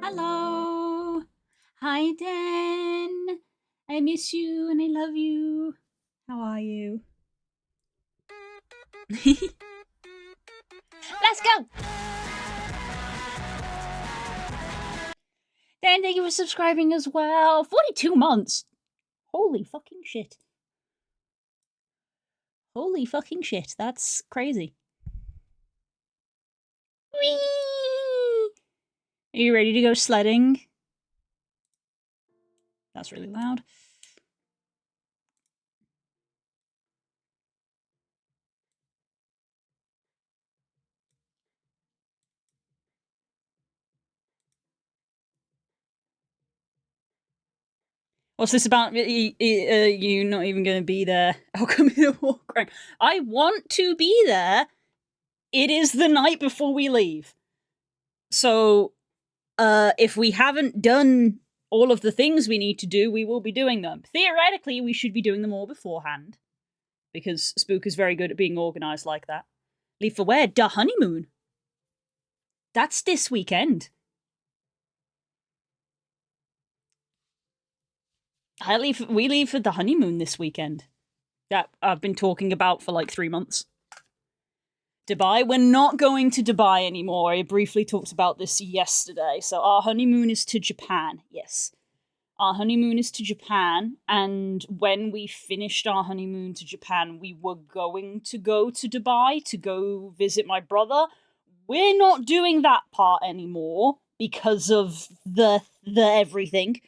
Hello. Hi, Dan. I miss you and I love you. How are you? Let's go. Dan, thank you for subscribing as well. 42 months. Holy fucking shit. Holy fucking shit. That's crazy. Whee! Are you ready to go sledding? That's really loud. What's this about you not even going to be there? How come you walk around? I want to be there. It is the night before we leave. So, if we haven't done all of the things we need to do, we will be doing them. Theoretically, we should be doing them all beforehand. Because Spook is very good at being organised like that. Leave for where? The honeymoon. That's this weekend. We leave for the honeymoon this weekend. That I've been talking about for like 3 months. Dubai. We're not going to Dubai anymore. I briefly talked about this yesterday. So our honeymoon is to Japan. Yes. Our honeymoon is to Japan. And when we finished our honeymoon to Japan, we were going to go to Dubai to go visit my brother. We're not doing that part anymore because of the everything.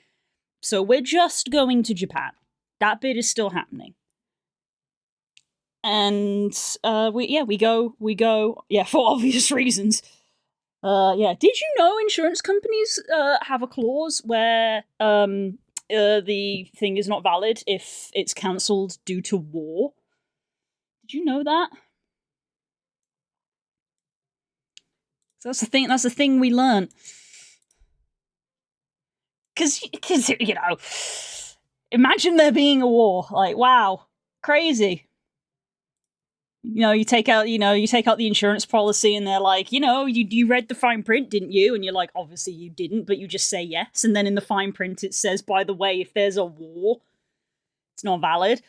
So we're just going to Japan. That bit is still happening. And we go for obvious reasons. Did you know insurance companies have a clause where the thing is not valid if it's cancelled due to war? Did you know that? So that's the thing we learned. Cause you know, imagine there being a war. Like, wow, crazy. You take out the insurance policy and they're like, you read the fine print, didn't you? And you're like, obviously you didn't, but you just say yes. And then in the fine print it says, by the way, if there's a war, it's not valid.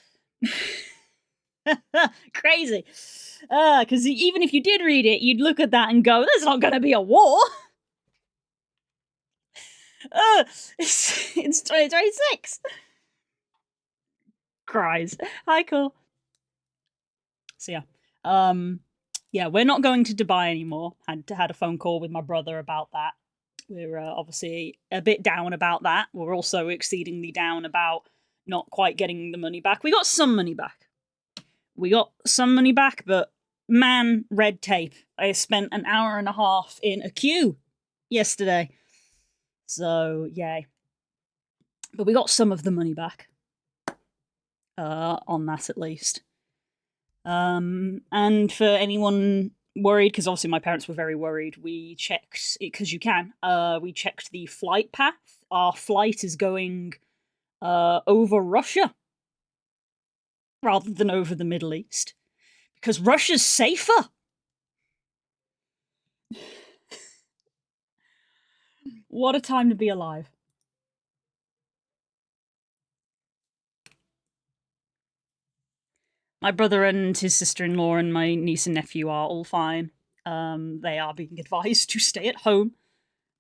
Crazy. Because even if you did read it, you'd look at that and go, there's not going to be a war. It's 2026. Cries. Hi, cool. So we're not going to Dubai anymore. Had a phone call with my brother about that. We're obviously a bit down about that. We're also exceedingly down about not quite getting the money back. We got some money back. But man, red tape. I spent an hour and a half in a queue yesterday. So, yay. But we got some of the money back. On that, at least. And for anyone worried, because obviously my parents were very worried, we checked it, because you can. We checked the flight path. Our flight is going over Russia rather than over the Middle East, because Russia's safer. What a time to be alive. My brother and his sister-in-law and my niece and nephew are all fine. They are being advised to stay at home.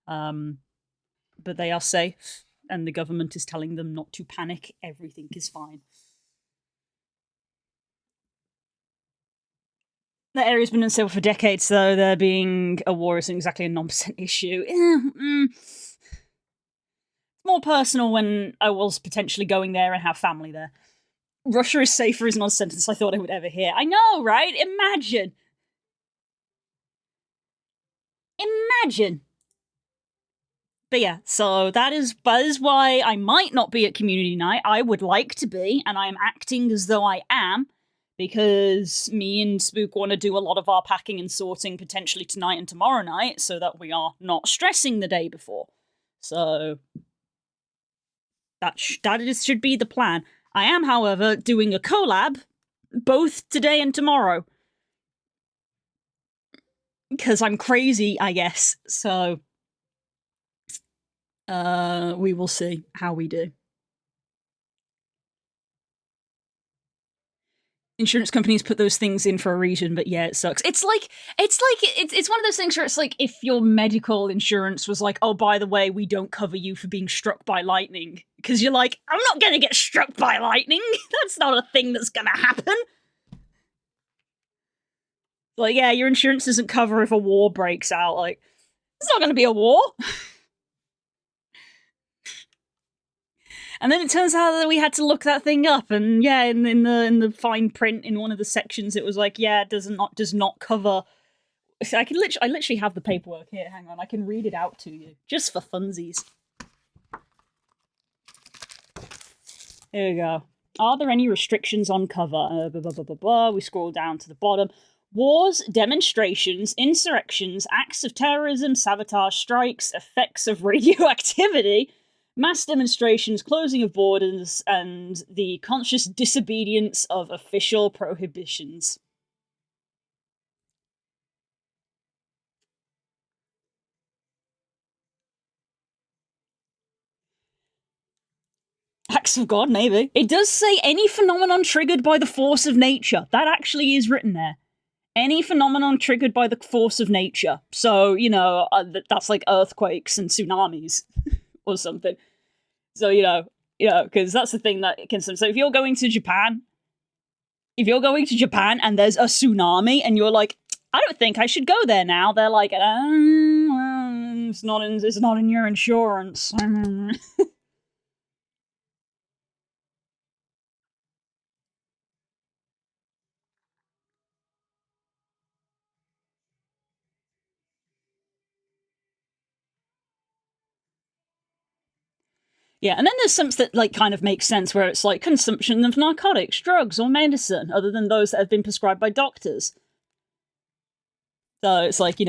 But they are safe, and the government is telling them not to panic. Everything is fine. The area's been unstable for decades, so there being a war isn't exactly a non-percent issue. We're more personal when I was potentially going there and have family there. Russia is safer is not a sentence I thought I would ever hear. I know, right? Imagine. Imagine. But yeah, so that is why I might not be at community night. I would like to be, and I am acting as though I am, because me and Spook want to do a lot of our packing and sorting potentially tonight and tomorrow night, so that we are not stressing the day before. So that should be the plan. I am, however, doing a collab both today and tomorrow. Because I'm crazy, I guess. So we will see how we do. Insurance companies put those things in for a reason, but yeah, it sucks. It's one of those things where it's like if your medical insurance was like, oh, by the way, we don't cover you for being struck by lightning, because you're like, I'm not gonna get struck by lightning. That's not a thing that's gonna happen. Like, yeah, your insurance doesn't cover if a war breaks out. Like, it's not gonna be a war. And then it turns out that we had to look that thing up, and yeah, in the fine print in one of the sections, it was like, yeah, it does not cover. I literally have the paperwork here. Hang on, I can read it out to you just for funsies. Here we go. Are there any restrictions on cover? Blah, blah, blah, blah, blah. We scroll down to the bottom. Wars, demonstrations, insurrections, acts of terrorism, sabotage, strikes, effects of radioactivity, mass demonstrations, closing of borders, and the conscious disobedience of official prohibitions. Acts of God, maybe. It does say any phenomenon triggered by the force of nature. That actually is written there. Any phenomenon triggered by the force of nature. So, that's like earthquakes and tsunamis or something. So, because that's the thing that can... So if you're going to Japan and there's a tsunami and you're like, I don't think I should go there now, they're like, it's not in your insurance. Yeah, and then there's some that like kind of makes sense where it's like consumption of narcotics, drugs, or medicine, other than those that have been prescribed by doctors. So it's like,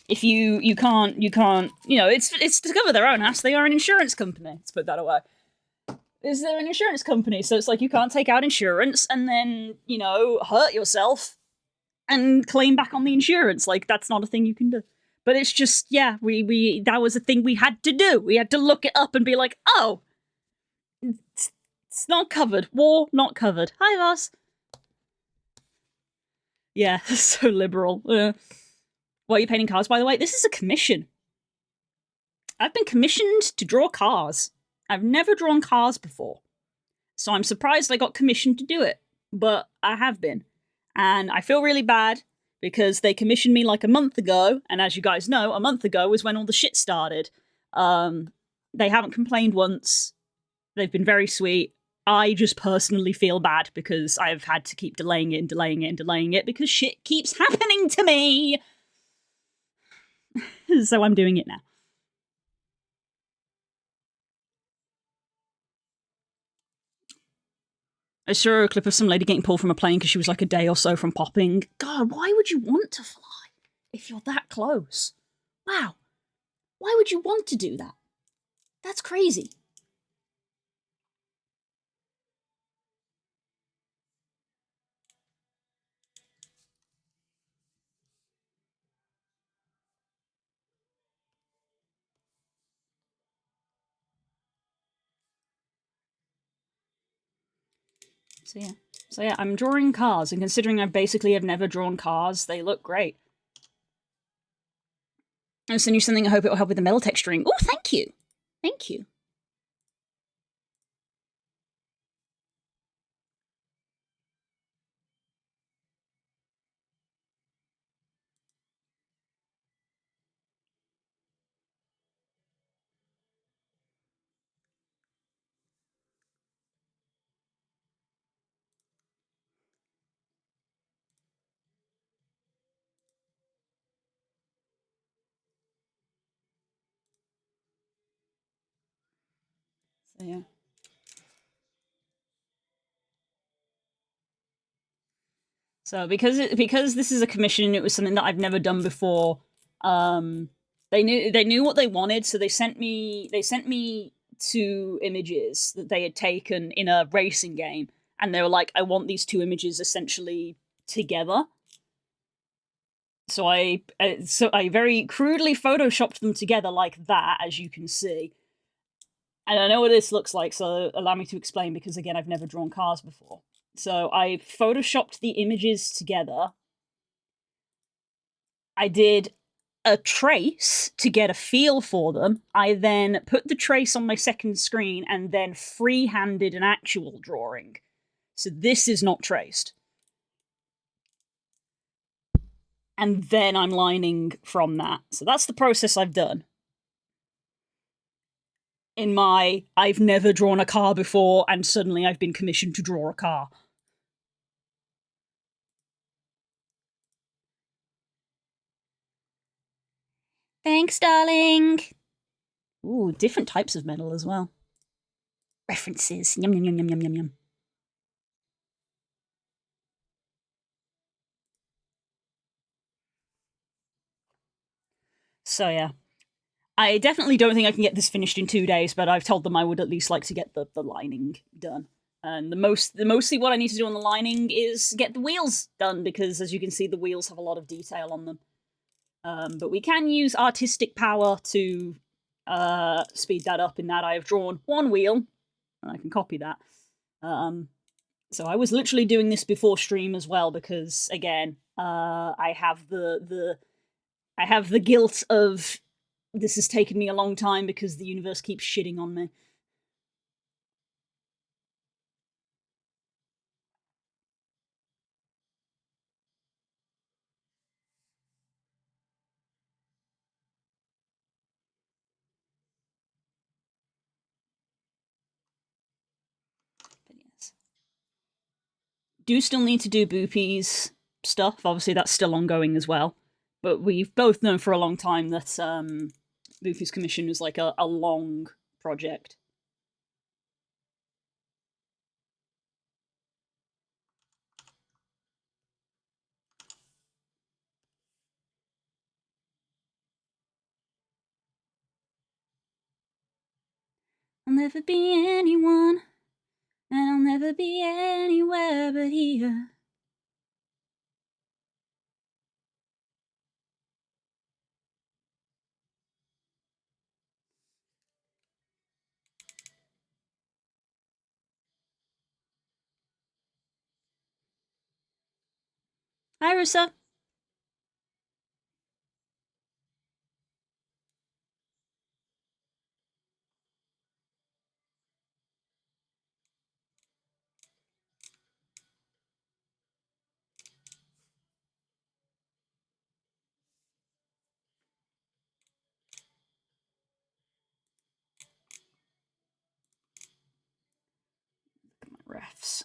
if you can't, it's to cover their own ass. They are an insurance company. Let's put that away. They're an insurance company, so it's like you can't take out insurance and then, hurt yourself and claim back on the insurance. Like, that's not a thing you can do. But it's just, yeah, we that was a thing we had to do. We had to look it up and be like, oh, it's not covered. War, not covered. Hi, Voss. Yeah, so liberal. Why are you painting cars, by the way? This is a commission. I've been commissioned to draw cars. I've never drawn cars before. So I'm surprised I got commissioned to do it. But I have been. And I feel really bad because they commissioned me like a month ago, and as you guys know, a month ago was when all the shit started. They haven't complained once. They've been very sweet. I just personally feel bad because I've had to keep delaying it because shit keeps happening to me. So I'm doing it now. I saw a clip of some lady getting pulled from a plane because she was like a day or so from popping. God, why would you want to fly if you're that close? Wow. Why would you want to do that? That's crazy. So yeah, I'm drawing cars, and considering I basically have never drawn cars, they look great. I'll send you something. I hope it will help with the metal texturing. Oh, thank you. Thank you. Yeah. So because this is a commission, it was something that I've never done before. Um, they knew what they wanted, so they sent me 2 images that they had taken in a racing game, and they were like, "I want these 2 images essentially together." So I very crudely photoshopped them together like that, as you can see. And I know what this looks like, so allow me to explain because again, I've never drawn cars before. So I photoshopped the images together. I did a trace to get a feel for them. I then put the trace on my second screen and then free-handed an actual drawing. So this is not traced. And then I'm lining from that. So that's the process I've done. In my, I've never drawn a car before, and suddenly I've been commissioned to draw a car. Thanks, darling. Ooh, different types of metal as well. References. Yum, yum, yum, yum, yum, yum, yum. So, yeah. I definitely don't think I can get this finished in 2 days, but I've told them I would at least like to get the lining done. And mostly what I need to do on the lining is get the wheels done, because as you can see, the wheels have a lot of detail on them. But we can use artistic power to speed that up, in that I have drawn 1 wheel, and I can copy that. So I was literally doing this before stream as well, because again, I have the guilt of this has taken me a long time because the universe keeps shitting on me. But yes. Do still need to do Boopy's stuff. Obviously, that's still ongoing as well. But we've both known for a long time that Boopy's commission was like a long project. I'll never be anyone, and I'll never be anywhere but here. Hi, Russa. Look at my refs.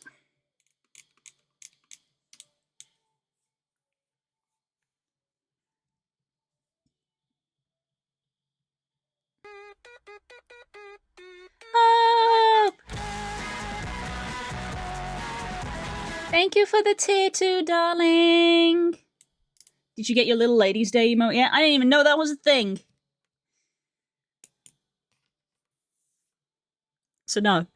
Hope! Thank you for the tier 2, darling. Did you get your little ladies' day emote yet? I didn't even know that was a thing. So no.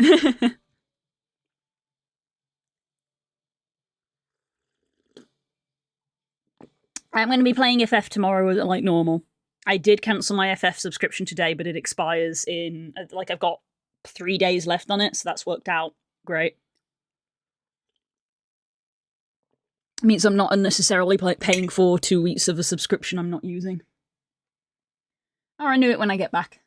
I'm going to be playing FF tomorrow like normal. I did cancel my FF subscription today, but it expires in, like, I've got 3 days left on it, so that's worked out great. It means I'm not unnecessarily paying for 2 weeks of a subscription I'm not using. I'll renew it when I get back.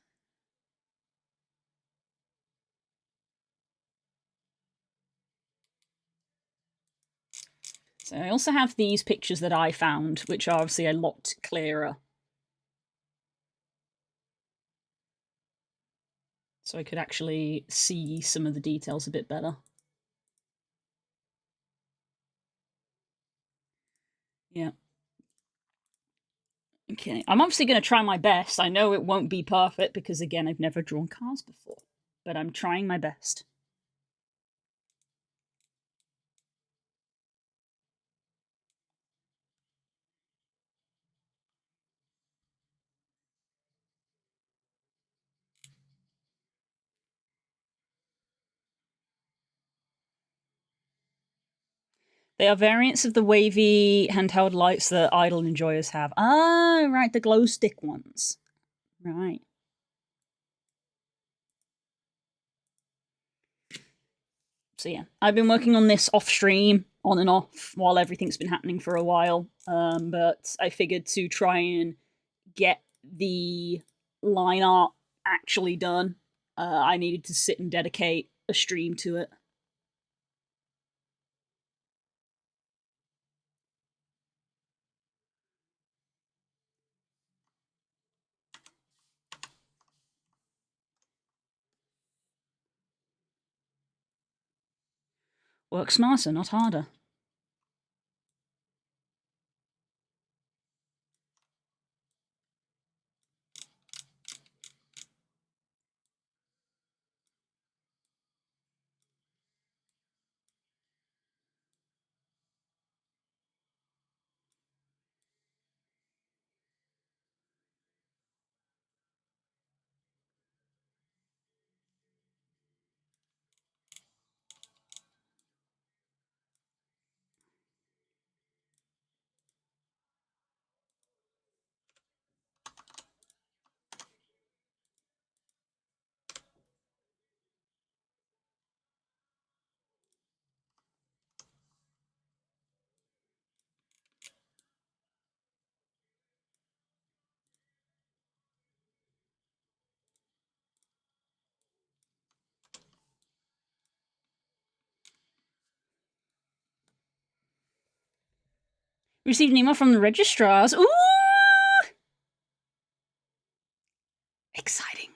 So I also have these pictures that I found, which are obviously a lot clearer. So I could actually see some of the details a bit better. Yeah. Okay, I'm obviously going to try my best. I know it won't be perfect because, again, I've never drawn cars before. but I'm trying my best. They are variants of the wavy handheld lights that idle enjoyers have. Ah, right, the glow stick ones. Right. So yeah, I've been working on this off stream, on and off, while everything's been happening for a while. But I figured to try and get the line art actually done, I needed to sit and dedicate a stream to it. Work smarter, not harder. Received an email from the registrars. Ooh! Exciting.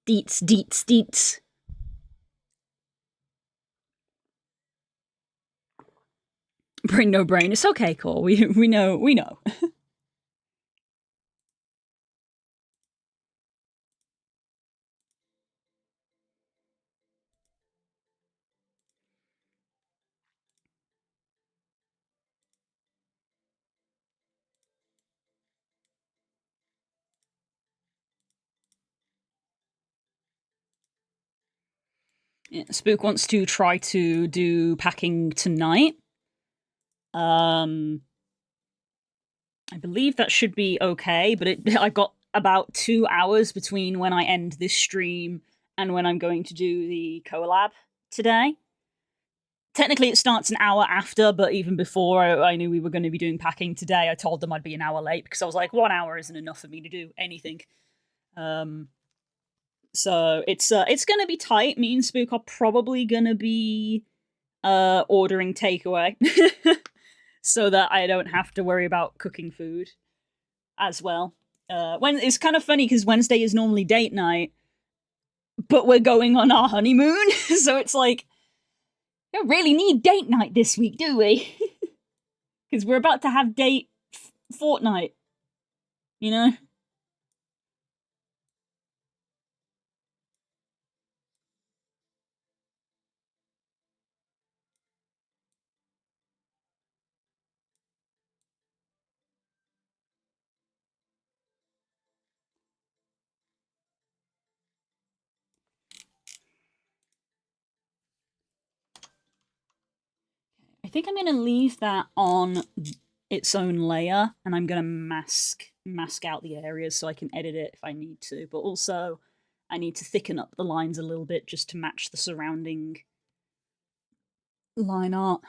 Deets, deets, deets. Brain no brain. It's okay, Cole. We know. We know. Yeah, Spook wants to try to do packing tonight. I believe that should be okay, but I've got about 2 hours between when I end this stream and when I'm going to do the collab today. Technically, it starts an hour after, but even before I knew we were going to be doing packing today, I told them I'd be an hour late because I was like, 1 hour isn't enough for me to do anything. So it's going to be tight. Me and Spook are probably going to be ordering takeaway so that I don't have to worry about cooking food as well. When it's kind of funny because Wednesday is normally date night, but we're going on our honeymoon, so it's like we don't really need date night this week, do we? Because we're about to have date fortnight, you know. I think I'm gonna leave that on its own layer, and I'm gonna mask out the areas so I can edit it if I need to. But also, I need to thicken up the lines a little bit just to match the surrounding line art.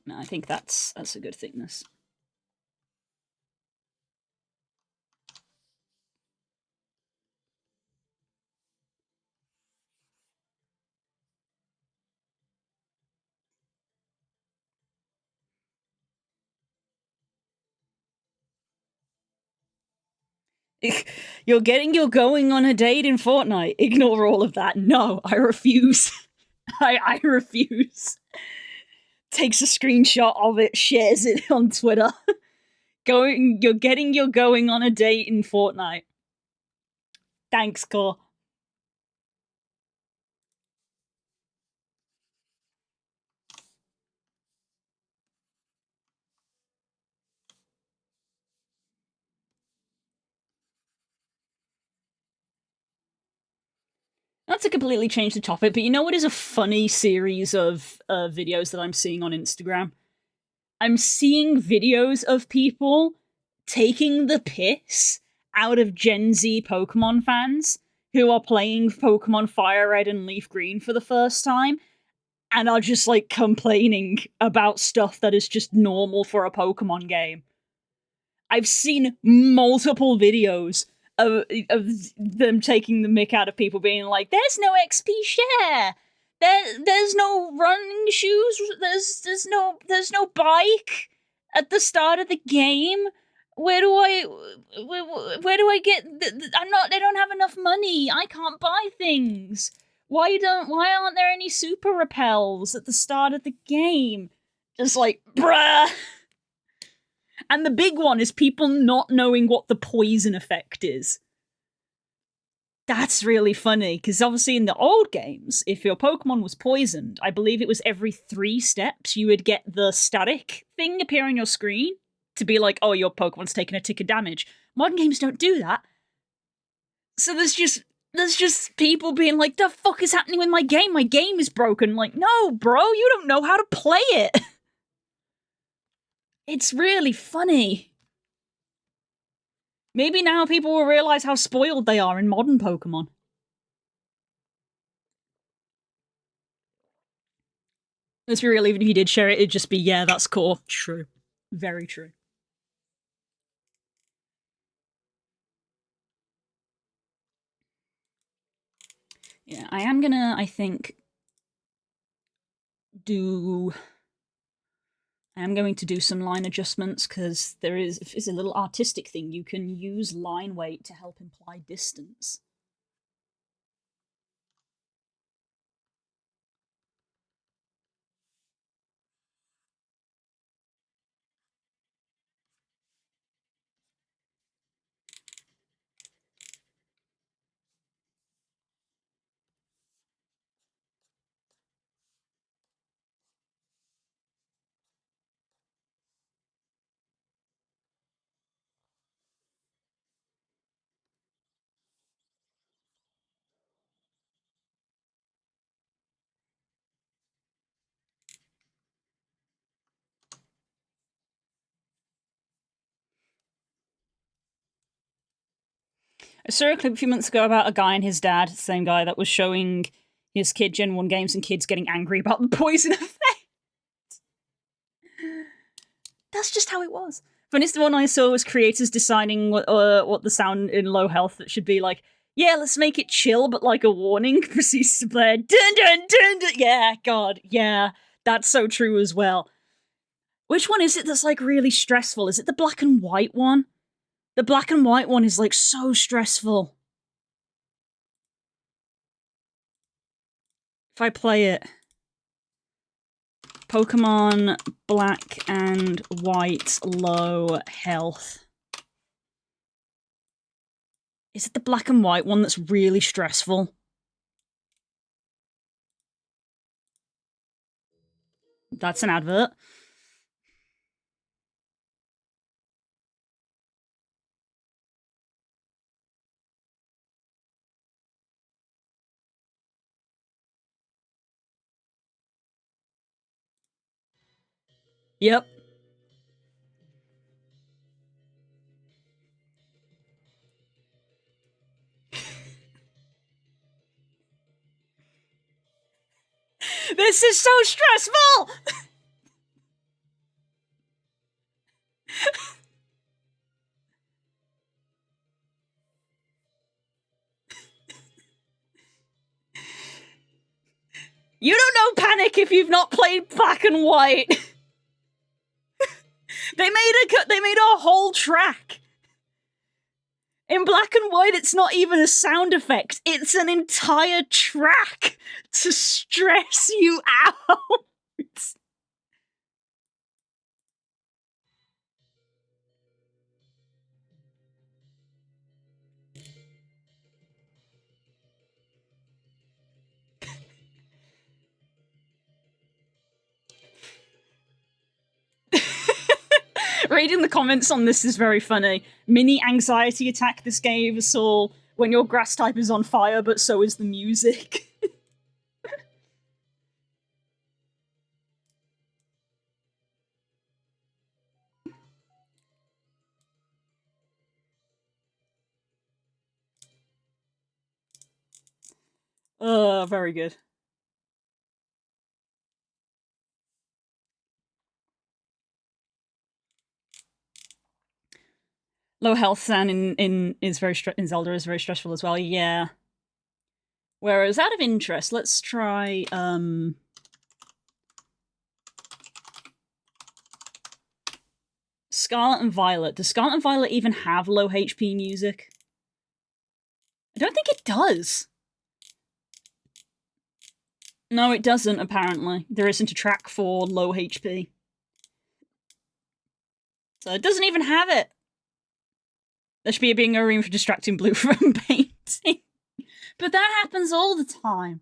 No, I think that's a good thickness. You're going on a date in Fortnite. Ignore all of that. No, I refuse. I refuse. Takes a screenshot of it, shares it on Twitter. You're going on a date in Fortnite. Thanks, Core. Not to completely change the topic, but you know what is a funny series of videos that I'm seeing on Instagram? I'm seeing videos of people taking the piss out of Gen Z Pokemon fans who are playing Pokemon Fire Red and Leaf Green for the first time and are just like complaining about stuff that is just normal for a Pokemon game. I've seen multiple videos of them taking the mick out of people being like, there's no XP share. There's no running shoes. There's no bike at the start of the game. Where do I get? They don't have enough money. I can't buy things. Why aren't there any super repels at the start of the game? Just like, bruh. And the big one is people not knowing what the poison effect is. That's really funny, because obviously in the old games, if your Pokemon was poisoned, I believe it was every 3 steps you would get the static thing appear on your screen to be like, oh, your Pokemon's taken a tick of damage. Modern games don't do that. So there's just people being like, the fuck is happening with my game? My game is broken. Like, no, bro, you don't know how to play it. It's really funny. Maybe now people will realize how spoiled they are in modern Pokemon. Let's be real, even if you did share it, it'd just be, yeah, that's cool. True. Very true. Yeah, I am gonna, I think, I am going to do some line adjustments, because it's a little artistic thing. You can use line weight to help imply distance. I saw a clip a few months ago about a guy and his dad, the same guy that was showing his kid Gen 1 games and kids getting angry about the poison effect. That's just how it was. Funniest one I saw was creators deciding what the sound in low health that should be like. Yeah, let's make it chill, but like a warning proceeds to play. Dun dun dun dun. Yeah, God, yeah, that's so true as well. Which one is it that's like really stressful? Is it the black and white one? The black and white one is like so stressful. If I play it. Pokemon Black and White low health. Is it the black and white one that's really stressful? That's an advert. Yep. This is so stressful! You don't know Panic if you've not played Black and White. They made a whole track. In black and white, it's not even a sound effect. It's an entire track to stress you out. Reading the comments on this is very funny. Mini anxiety attack this gave us all when your grass type is on fire, but so is the music. Very good. Low health San in Zelda is very stressful as well. Yeah. Whereas out of interest, let's try Scarlet and Violet. Does Scarlet and Violet even have low HP music? I don't think it does. No, it doesn't, apparently. There isn't a track for low HP. So it doesn't even have it. There should be a bingo room for distracting blue from painting. But that happens all the time.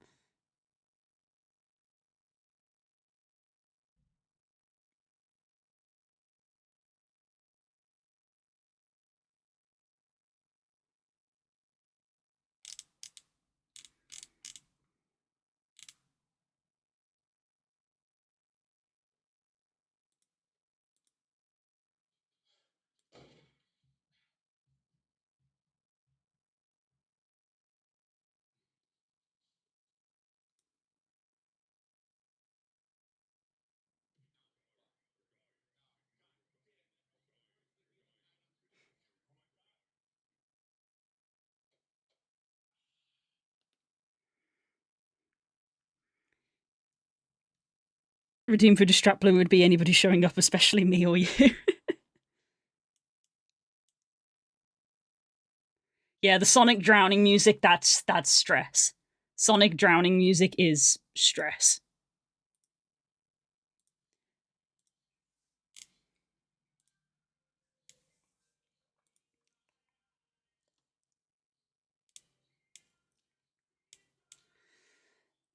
Redeem for Distract Blue would be anybody showing up, especially me or you. Yeah, the Sonic drowning music, that's stress. Sonic drowning music is stress.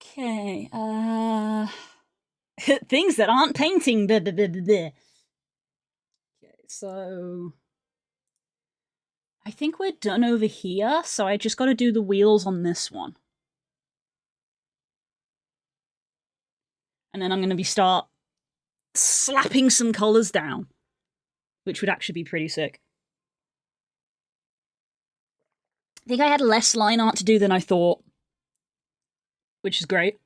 Okay, things that aren't painting. Okay, so I think we're done over here, so I just gotta do the wheels on this one. And then I'm gonna start slapping some colours down, which would actually be pretty sick. I think I had less line art to do than I thought, which is great.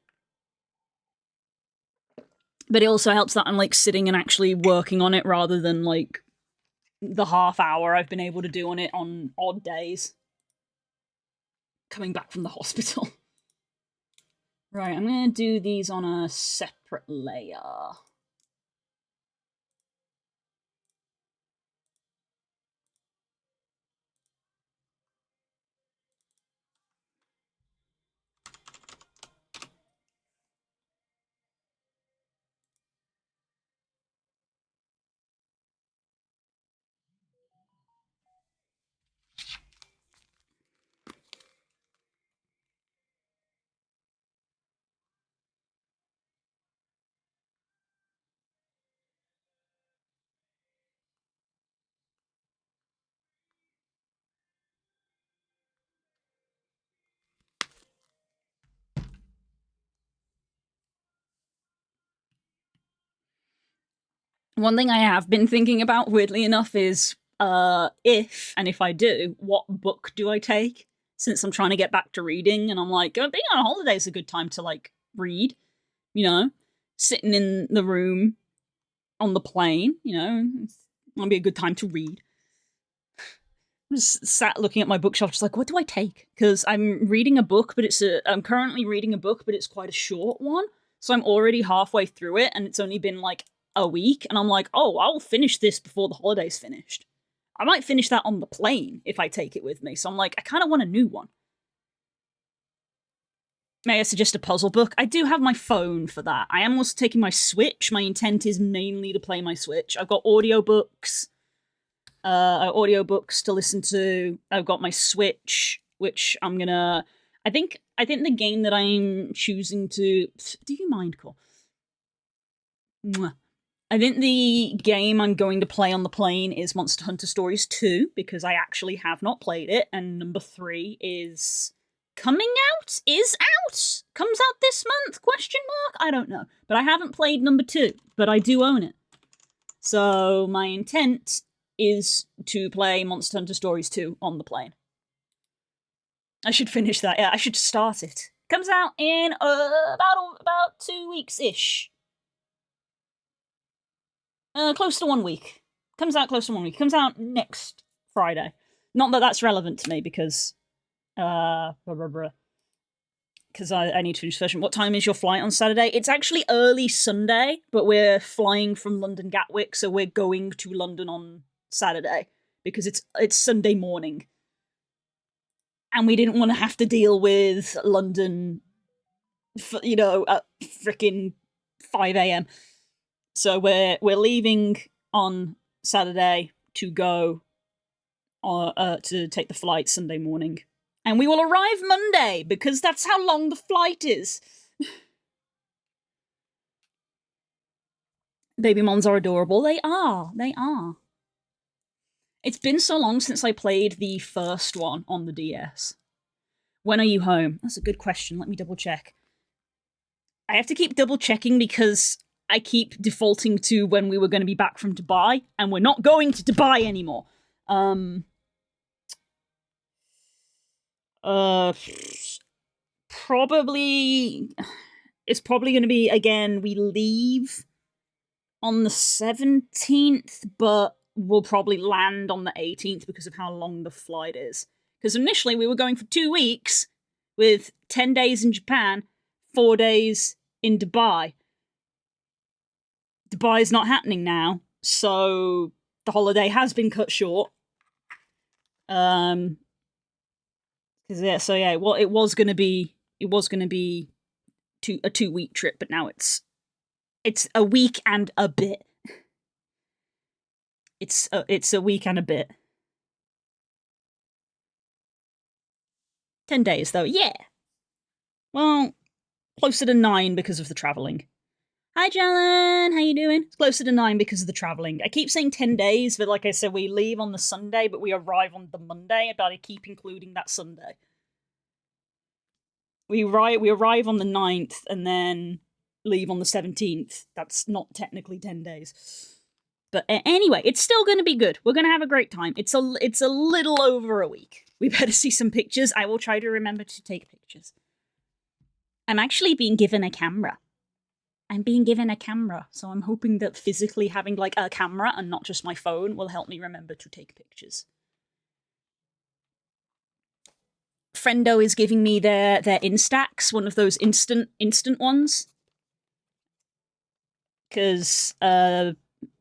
But it also helps that I'm, like, sitting and actually working on it rather than, like, the half hour I've been able to do on it on odd days. Coming back from the hospital. Right, I'm gonna do these on a separate layer. One thing I have been thinking about, weirdly enough, is if I do, what book do I take? Since I'm trying to get back to reading, and I'm like, being on holiday is a good time to, like, read, you know? Sitting in the room on the plane, you know? It might be a good time to read. I'm just sat looking at my bookshelf, just like, what do I take? Because I'm reading a book, but I'm currently reading a book, but it's quite a short one. So I'm already halfway through it, and it's only been, like, a week, and I'm like, oh, I'll finish this before the holiday's finished. I might finish that on the plane if I take it with me. So I'm like, I kind of want a new one. May I suggest a puzzle book? I do have my phone for that. I am also taking my Switch. My intent is mainly to play my Switch. I've got audiobooks. Audiobooks to listen to. I've got my Switch, which I'm gonna... I think the game that I'm choosing to... Do you mind, Cole? Mwah. I think the game I'm going to play on the plane is Monster Hunter Stories 2, because I actually have not played it, and number 3 is... coming out? Is out? Comes out this month? Question mark? I don't know. But I haven't played number 2, but I do own it. So my intent is to play Monster Hunter Stories 2 on the plane. I should finish that. Yeah, I should start it. Comes out in about 2 weeks-ish. Close to 1 week. Comes out close to 1 week. Comes out next Friday. Not that that's relevant to me, because... because I need to finish the session. What time is your flight on Saturday? It's actually early Sunday, but we're flying from London Gatwick, so we're going to London on Saturday, because it's Sunday morning. And we didn't want to have to deal with London, at frickin' 5 a.m. So we're leaving on Saturday to go to take the flight Sunday morning. And we will arrive Monday, because that's how long the flight is. Baby Mons are adorable. They are. They are. It's been so long since I played the first one on the DS. When are you home? That's a good question. Let me double check. I have to keep double checking because I keep defaulting to when we were going to be back from Dubai, and we're not going to Dubai anymore. Probably... It's probably going to be, again, we leave on the 17th, but we'll probably land on the 18th because of how long the flight is. Because initially we were going for 2 weeks, with 10 days in Japan, 4 days in Dubai. Dubai is not happening now, so the holiday has been cut short. It was going to be a 2 week trip, but now it's a week and a bit. It's a week and a bit. 10 days though, yeah. Well, closer to 9 because of the travelling. Hi, Jalen, how you doing? It's closer to 9 because of the travelling. I keep saying 10 days, but like I said, we leave on the Sunday, but we arrive on the Monday, but I keep including that Sunday. We arrive on the 9th, and then leave on the 17th. That's not technically 10 days. But anyway, it's still going to be good. We're going to have a great time. It's a little over a week. We better see some pictures. I will try to remember to take pictures. I'm actually being given a camera. So I'm hoping that physically having like a camera and not just my phone will help me remember to take pictures. Friendo is giving me their Instax, one of those instant ones. Because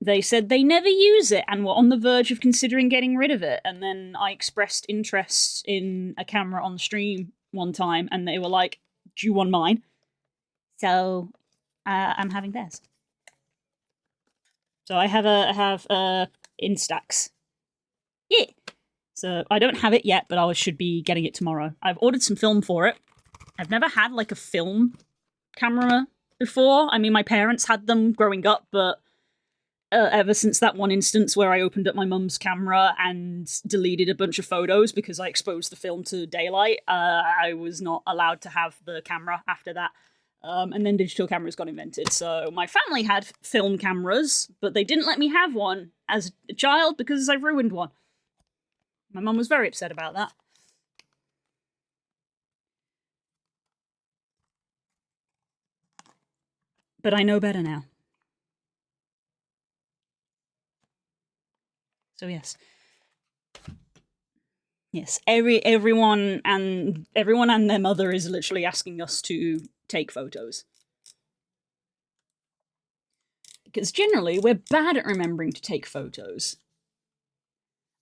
they said they never use it and were on the verge of considering getting rid of it. And then I expressed interest in a camera on stream one time, and they were like, do you want mine? So I'm having theirs. So I have Instax. Yeah. So I don't have it yet, but I should be getting it tomorrow. I've ordered some film for it. I've never had like a film camera before. I mean, my parents had them growing up, but ever since that one instance where I opened up my mum's camera and deleted a bunch of photos because I exposed the film to daylight, I was not allowed to have the camera after that. And then digital cameras got invented. So my family had film cameras, but they didn't let me have one as a child because I ruined one. My mum was very upset about that. But I know better now. So yes. Yes, everyone and their mother is literally asking us to take photos. Because generally, we're bad at remembering to take photos.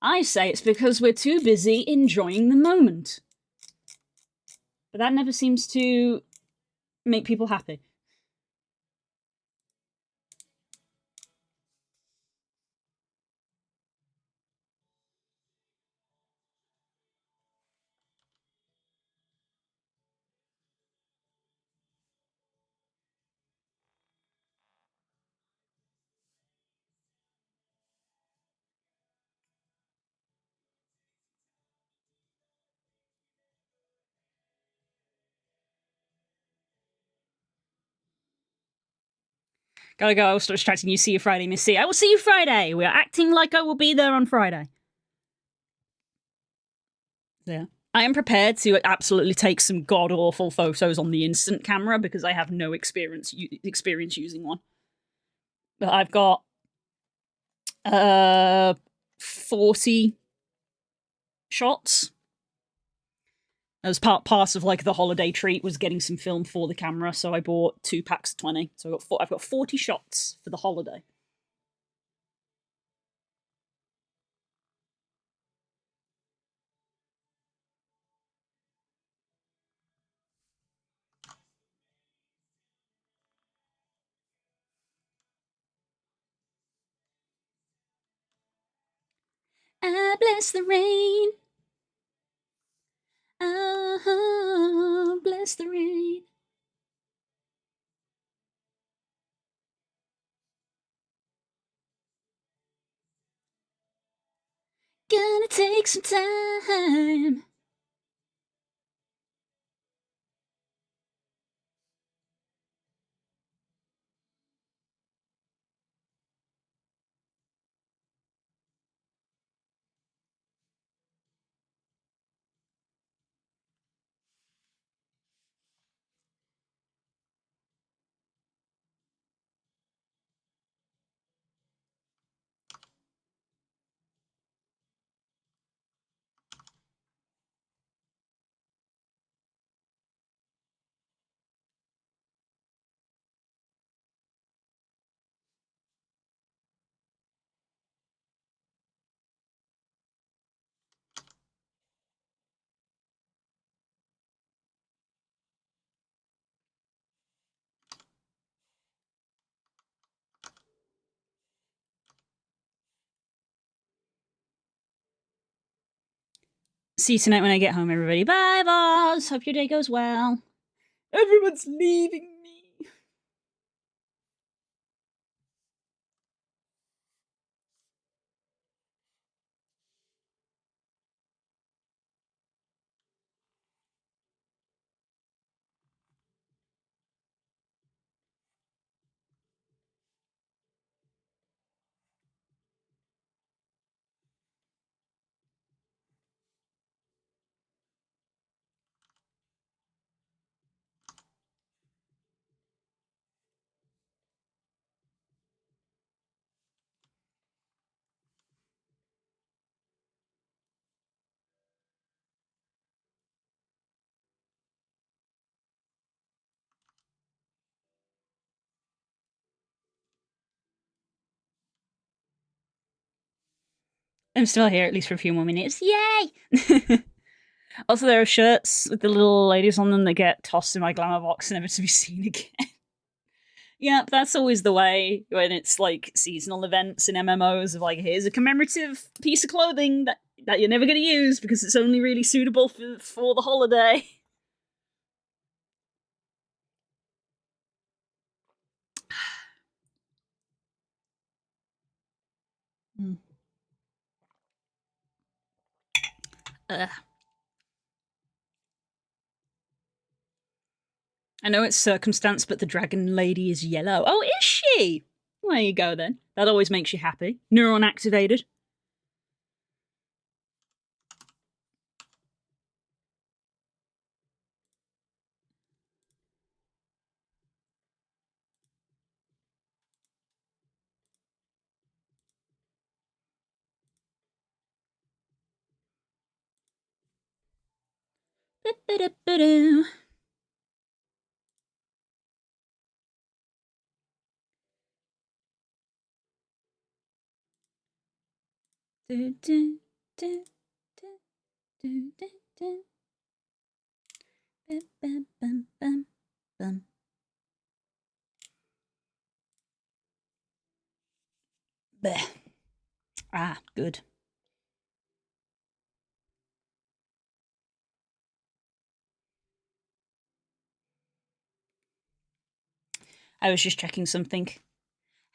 I say it's because we're too busy enjoying the moment. But that never seems to make people happy. Gotta go, I will start distracting you. See you Friday, Miss C. I will see you Friday. We are acting like I will be there on Friday. Yeah. I am prepared to absolutely take some god awful photos on the instant camera because I have no experience using one. But I've got 40 shots. As part of like the holiday treat was getting some film for the camera, so I bought 2 packs of 20. So I've got 40 shots for the holiday. I bless the rain. Oh, bless the rain. Gonna take some time. See you tonight when I get home, everybody. Bye, boss. Hope your day goes well. Everyone's leaving me. I'm still here, at least for a few more minutes. Yay! Also, there are shirts with the little ladies on them that get tossed in my glamour box, never to be seen again. Yeah, that's always the way when it's like seasonal events in MMOs of like, here's a commemorative piece of clothing that you're never going to use because it's only really suitable for the holiday. Mm. I know it's circumstance, but the dragon lady is yellow. Oh, is she? Well, there you go then. That always makes you happy. Neuron activated. Ba-ba-da-ba-doo. do, do, do, do, do. Bum, bum, bum, bum, bum. Bleh. Ah, good. I was just checking something.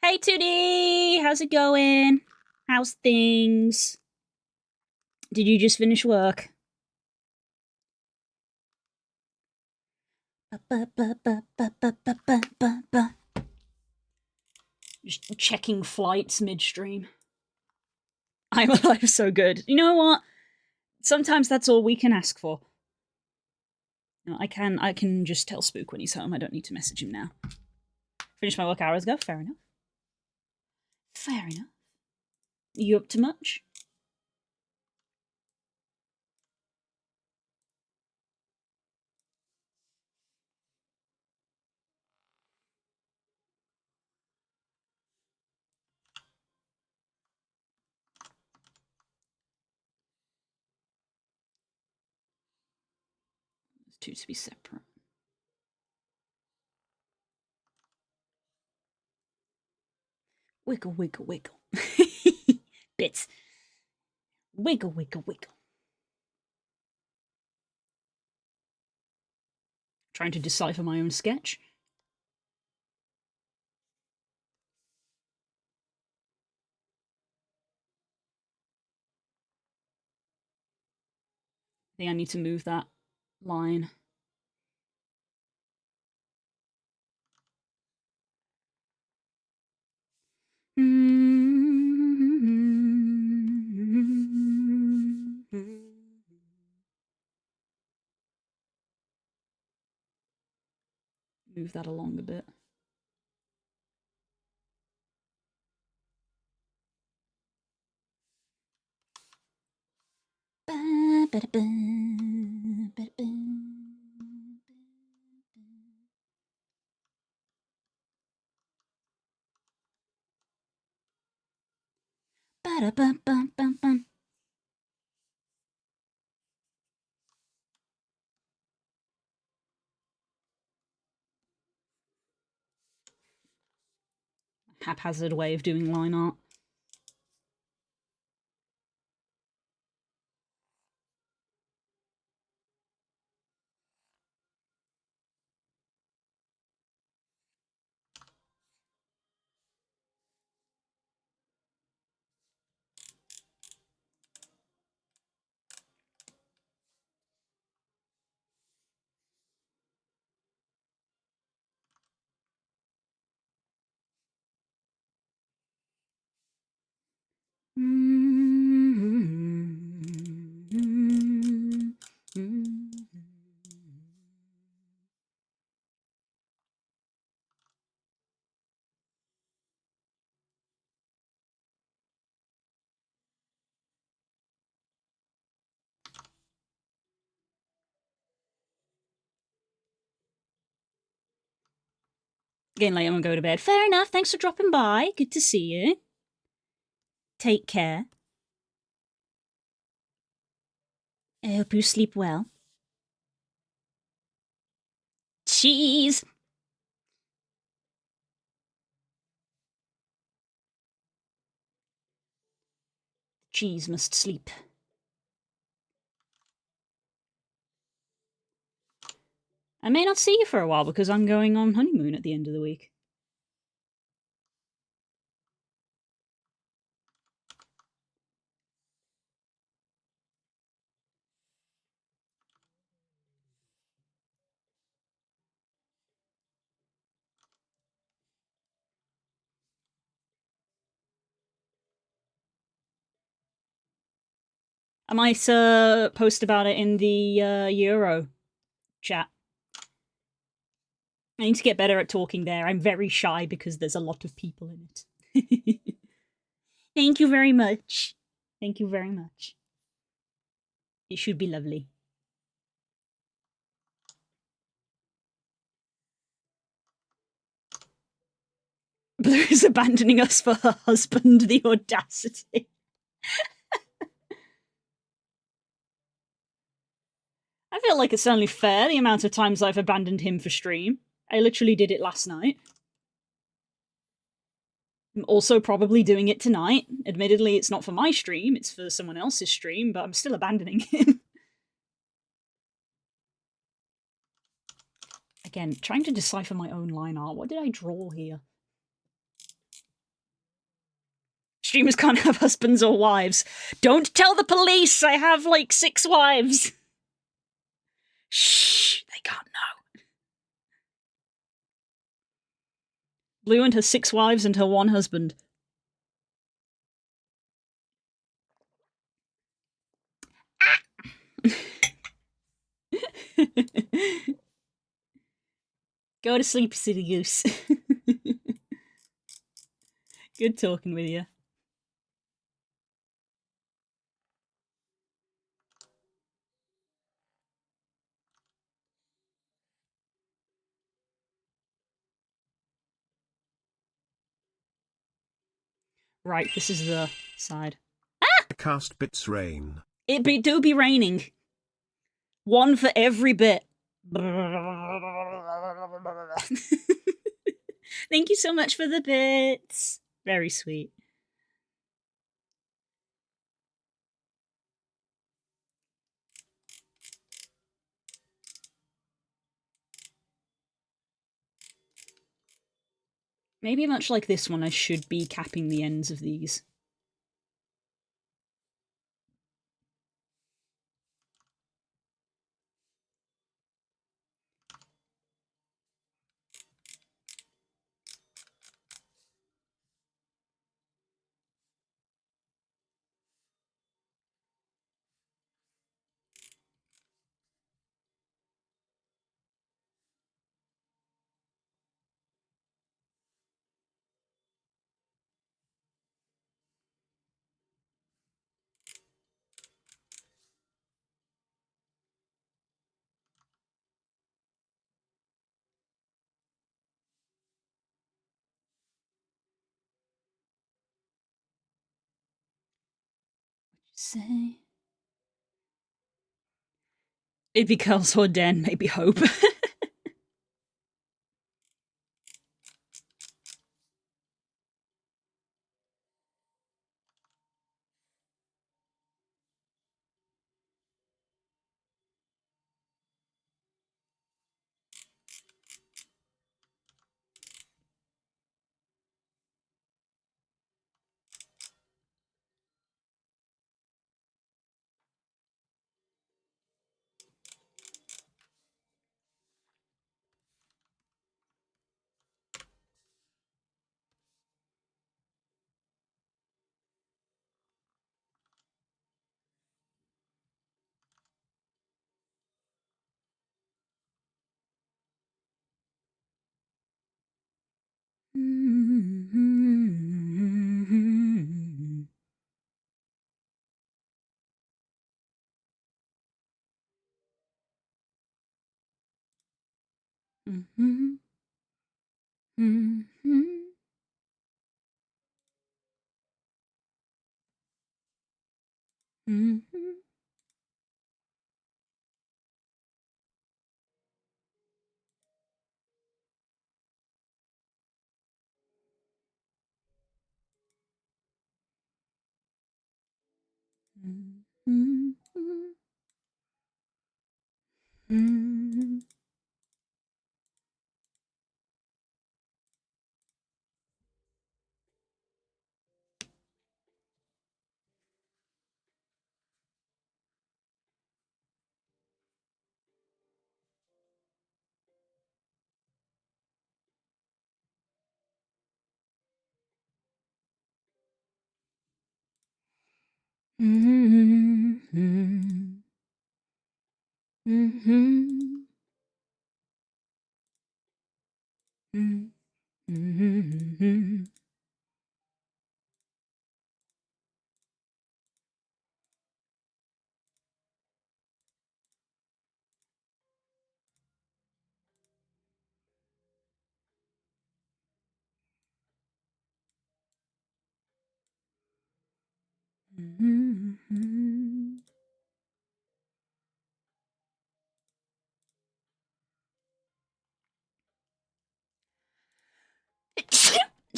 Hey, Tootie! How's it going? How's things? Did you just finish work? Just checking flights midstream. I'm alive so good. You know what? Sometimes that's all we can ask for. You know, I can just tell Spook when he's home. I don't need to message him now. Finished my work hours ago. Fair enough. Fair enough. You up to much? There's two to be separate. Wiggle, wiggle, wiggle. Bits. Wiggle, wiggle, wiggle. Trying to decipher my own sketch. I think I need to move that line. Move that along a bit. Haphazard way of doing line art. Getting late, I'm gonna go to bed. Fair enough. Thanks for dropping by. Good to see you. Take care. I hope you sleep well. Cheese! Cheese must sleep. I may not see you for a while because I'm going on honeymoon at the end of the week. I might post about it in the Euro chat. I need to get better at talking there. I'm very shy because there's a lot of people in it. Thank you very much. Thank you very much. It should be lovely. Blue is abandoning us for her husband, the audacity. I feel like it's only fair the amount of times I've abandoned him for stream. I literally did it last night. I'm also probably doing it tonight. Admittedly, it's not for my stream, it's for someone else's stream, but I'm still abandoning him. Again, trying to decipher my own line art. What did I draw here? Streamers can't have husbands or wives. Don't tell the police! I have like 6 wives! Shh! They can't know. Blue and her 6 wives and her 1 husband. Go to sleep, silly goose. Good talking with you. Right, this is the side. Cast bits rain. It do be raining. 1 for every bit. Thank you so much for the bits. Very sweet. Maybe much like this one, I should be capping the ends of these. Say it becomes or den, maybe hope.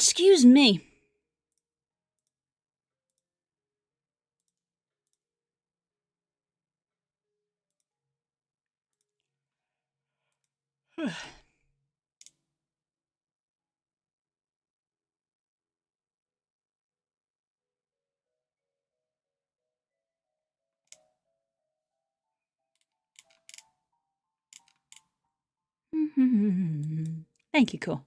Excuse me. Thank you, cool.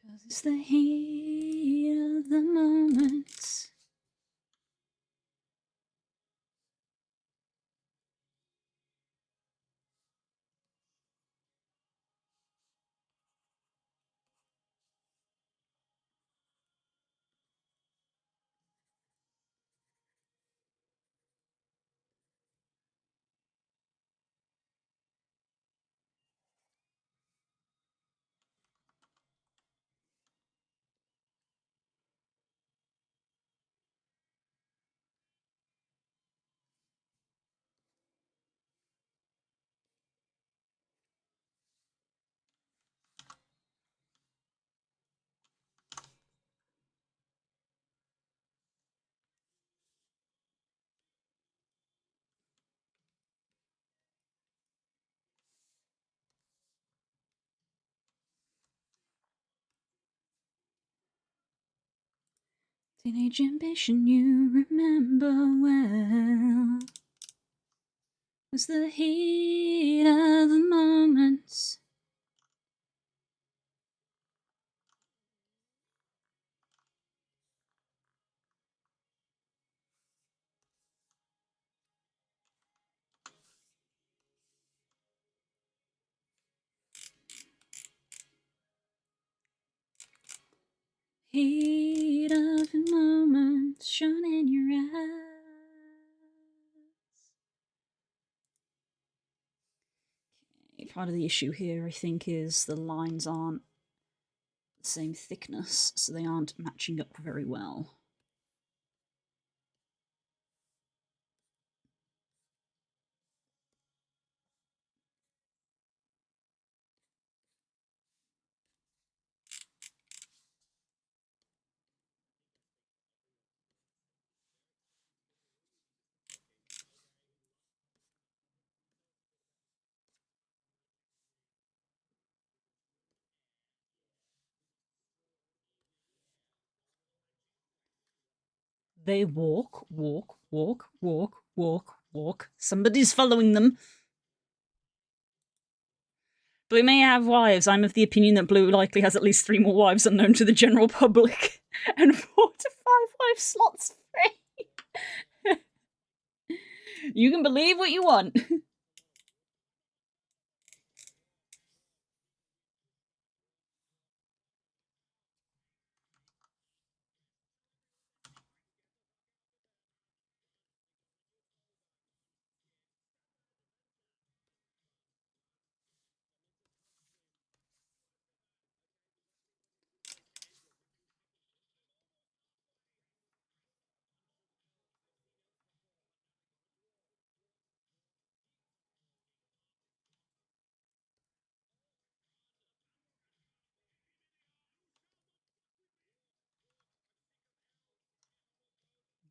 Cause it's the heat of the moment. Teenage ambition you remember well. Was the heat of the moment. Heat of the moment shone in your eyes. Part of the issue here, I think, is the lines aren't the same thickness, so they aren't matching up very well. They walk, walk, walk, walk, walk, walk. Somebody's following them. Blue may have wives. I'm of the opinion that Blue likely has at least 3 more wives unknown to the general public. And 4 to 5 wife slots free. You can believe what you want.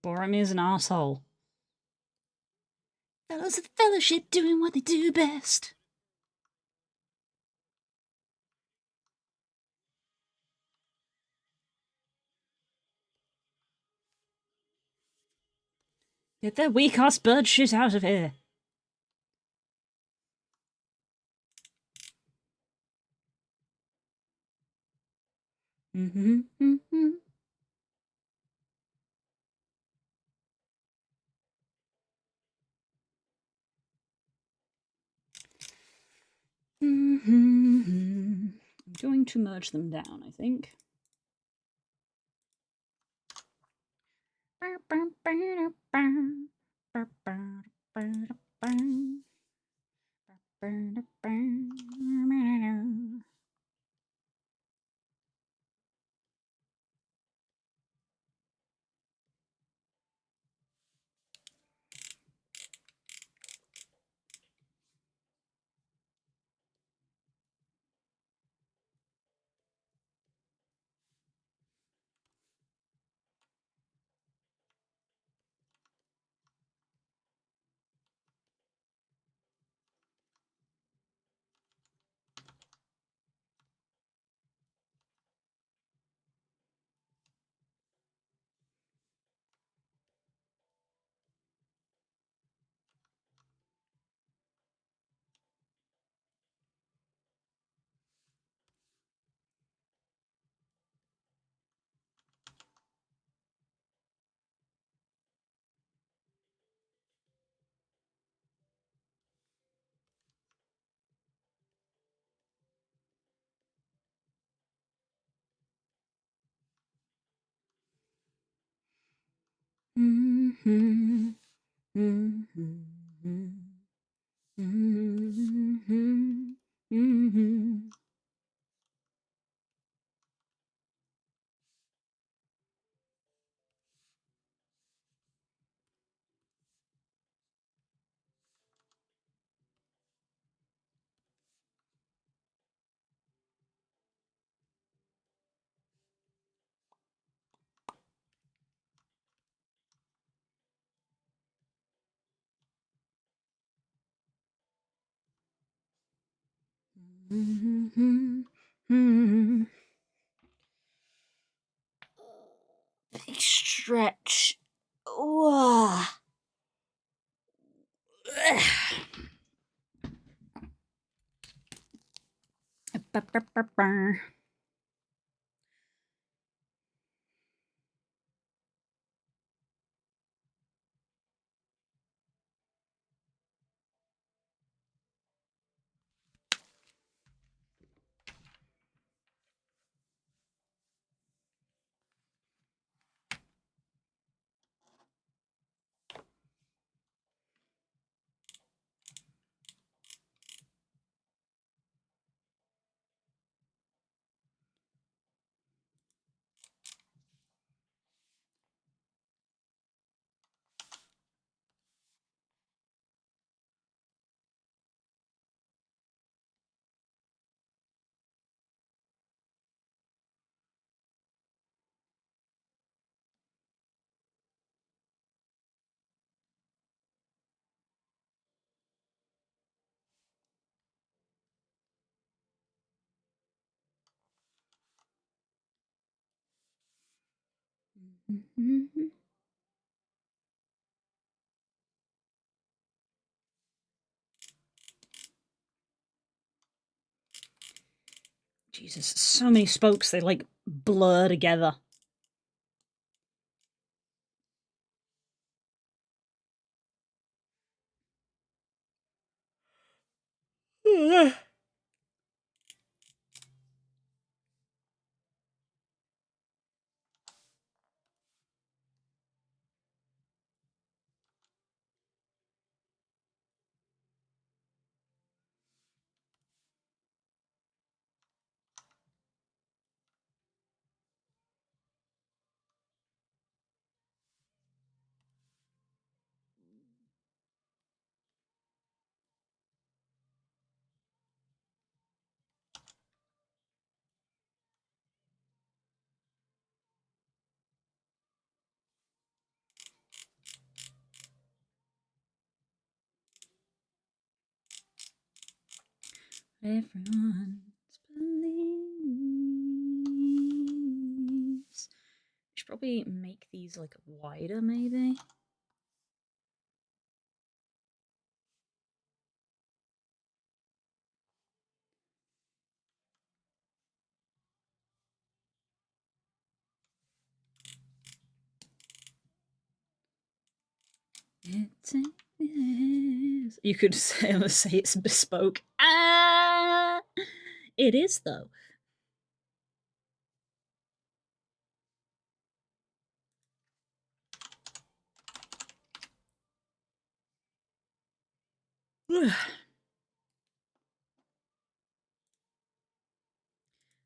Boromir's an asshole. Fellows of the Fellowship doing what they do best. Get that weak ass bird shit out of here. Mm-hmm. Mm-hmm. Mm-hmm. I'm going to merge them down, I think. Mm-hmm. Mm-hmm. Mm-hmm. Mm-hmm. Mm-hmm. Mm-hmm. Big stretch. Whoa. Jesus, so many spokes, they like blur together. Everyone's believes. Should probably make these like wider, maybe. You could say it's bespoke. Ah, it is though. I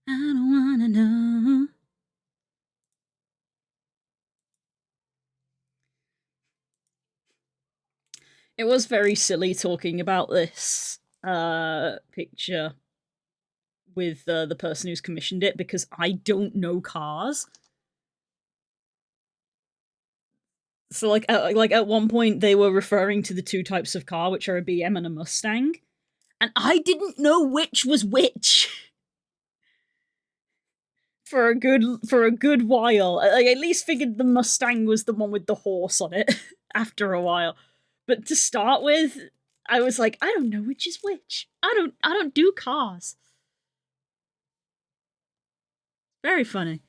don't wanna know. It was very silly talking about this picture with the person who's commissioned it because I don't know cars. So like at one point they were referring to the two types of car, which are a BM and a Mustang, and I didn't know which was which. For a good while. I at least figured the Mustang was the one with the horse on it after a while. But to start with, I was like, I don't know which is which. I don't do cars. Very funny.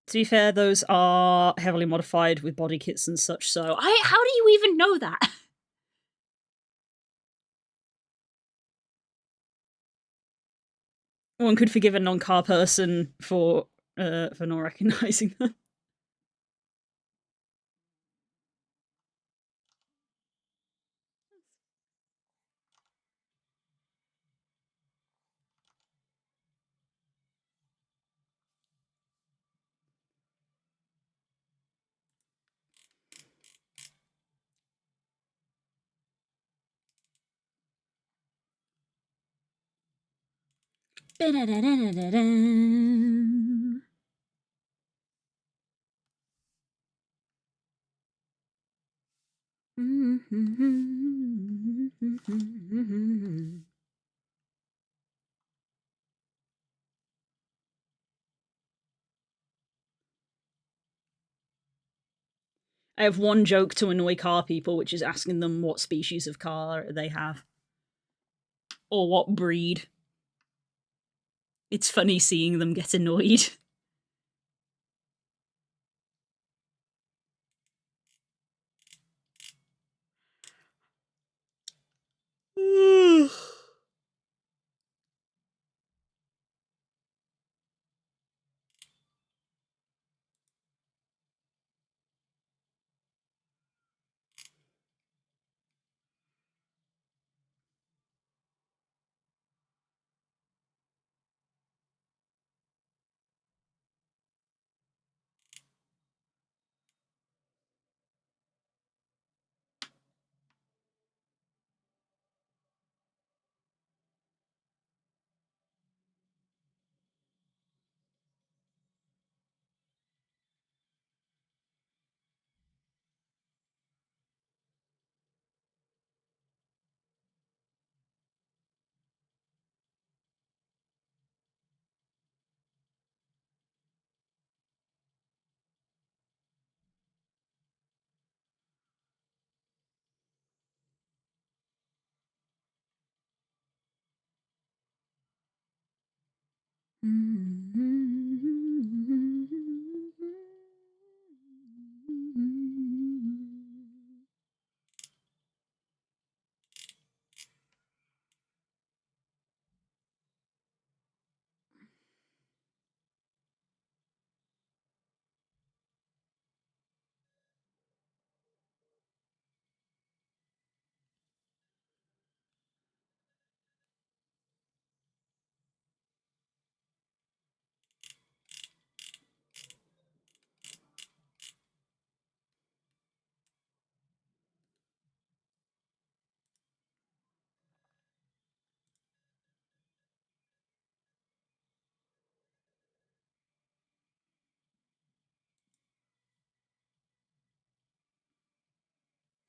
To be fair, those are heavily modified with body kits and such, so how do you even know that? One could forgive a non-car person for not recognizing them. I have one joke to annoy car people, which is asking them what species of car they have. Or what breed. It's funny seeing them get annoyed.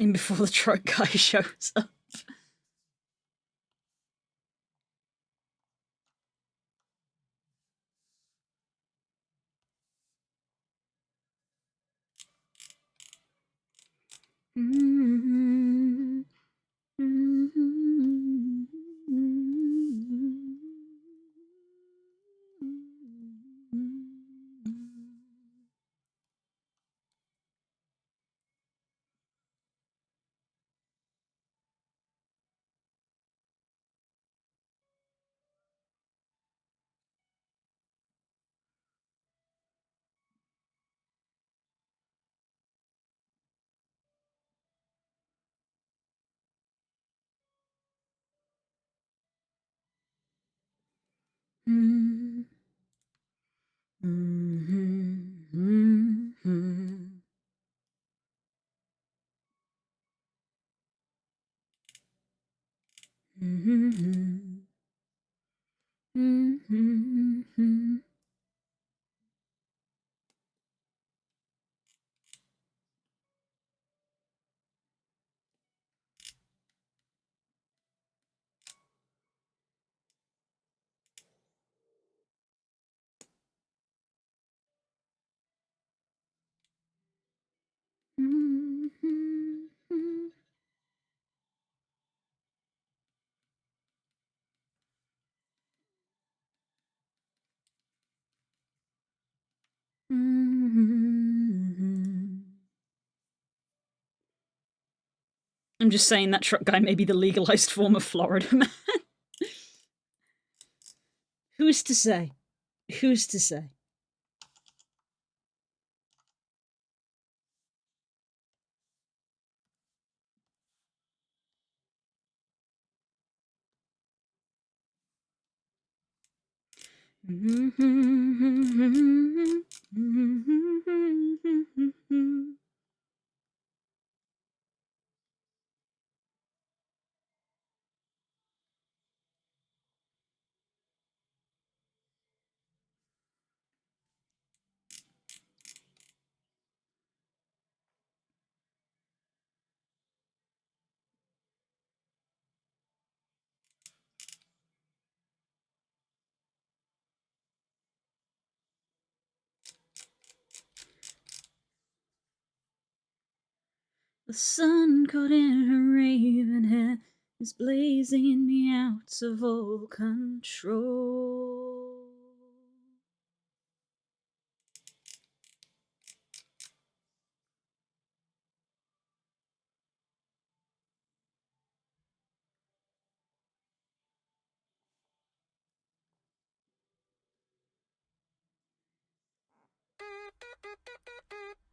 And before the truck guy shows up. I'm just saying that truck guy may be the legalized form of Florida man. Who's to say? Who's to say? The sun caught in her raven hair is blazing me out of all control.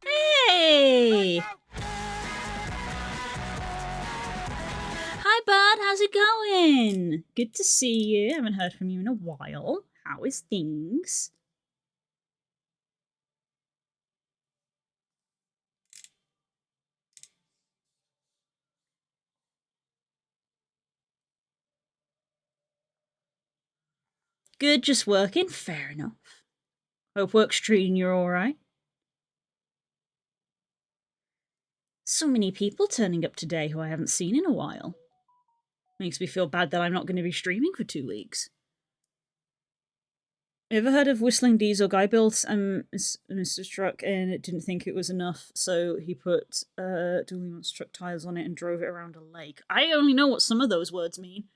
Hey! Hi, bud. How's it going? Good to see you. Haven't heard from you in a while. How is things? Good, just working. Fair enough. Hope work's treating you alright. So many people turning up today who I haven't seen in a while. Makes me feel bad that I'm not going to be streaming for 2 weeks. Ever heard of Whistling Diesel? Guy built Mr. Truck and didn't think it was enough, so he put dually monster truck tires on it and drove it around a lake. I only know what some of those words mean.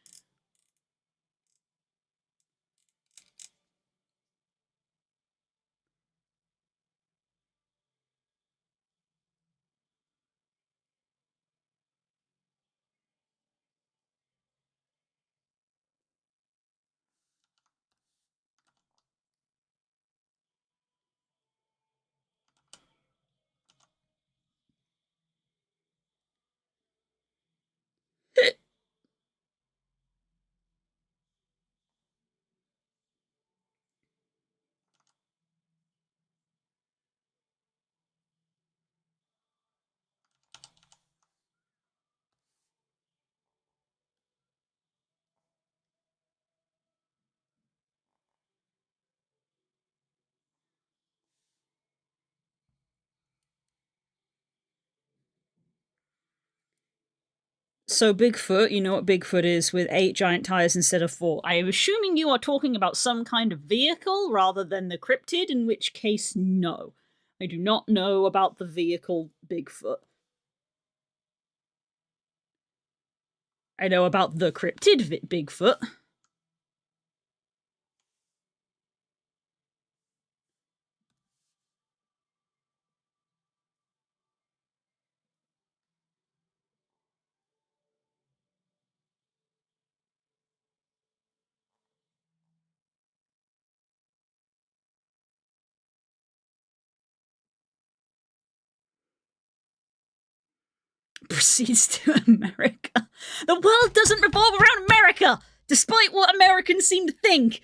So Bigfoot, you know what Bigfoot is with 8 giant tires instead of 4. I am assuming you are talking about some kind of vehicle rather than the cryptid, in which case, no. I do not know about the vehicle Bigfoot. I know about the cryptid Bigfoot. Proceeds to America. The world doesn't revolve around America, despite what Americans seem to think.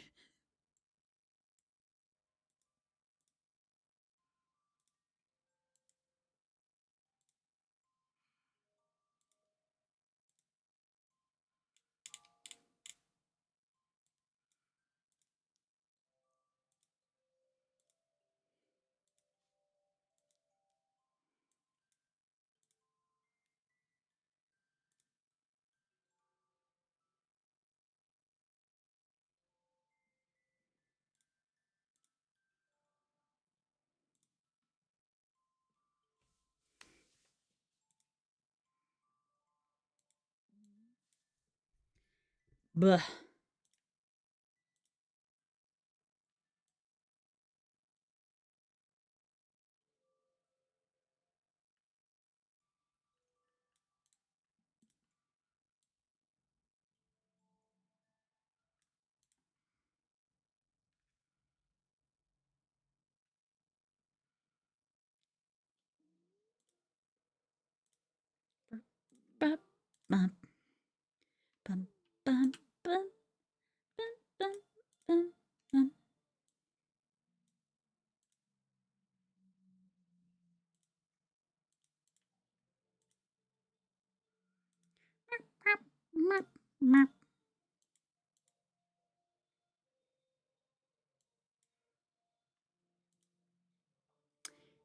Blah. Bum, bum, bum, bum, bum, bum, bum, bum.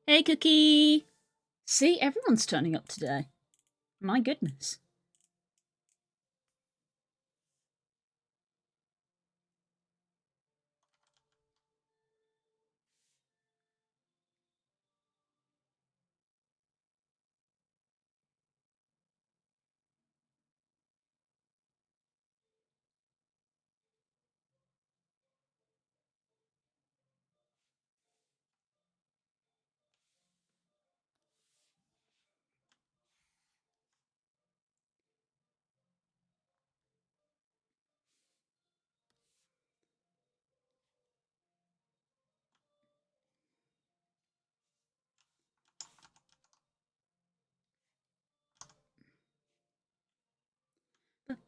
Hey, Cookie! See, everyone's turning up today. My goodness.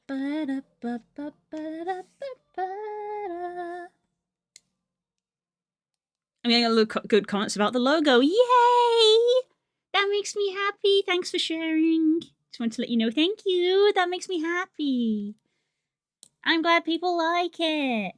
I'm getting a lot of good comments about the logo. Yay! That makes me happy. Thanks for sharing. Just wanted to let you know, thank you. That makes me happy. I'm glad people like it.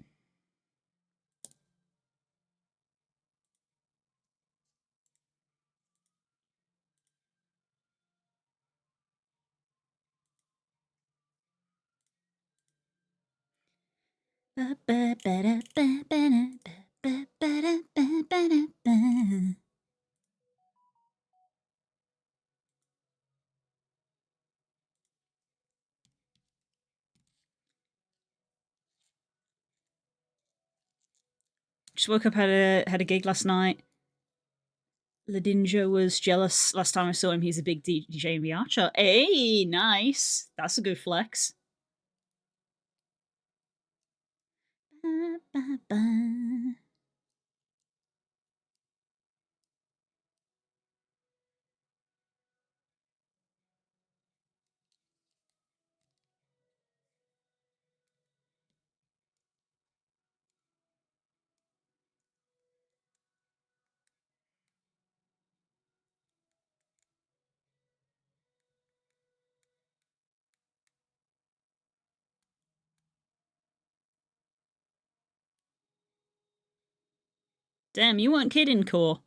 Just woke up, had a gig last night. Ladinja was jealous last time I saw him. He's a big DJ in Viacha. Hey, nice. That's a good flex. Damn, you weren't kidding, Core.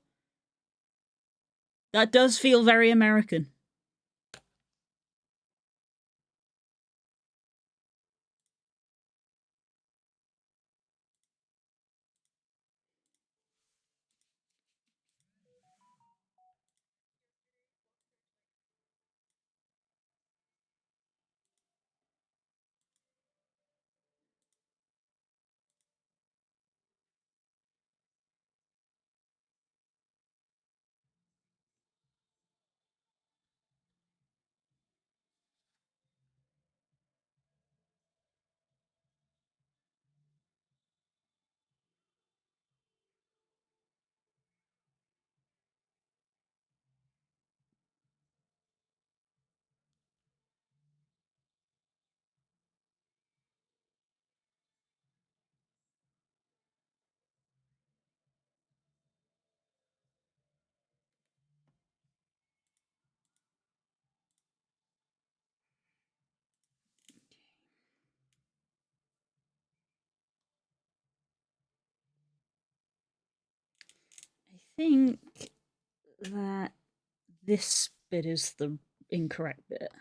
That does feel very American. I think that this bit is the incorrect bit.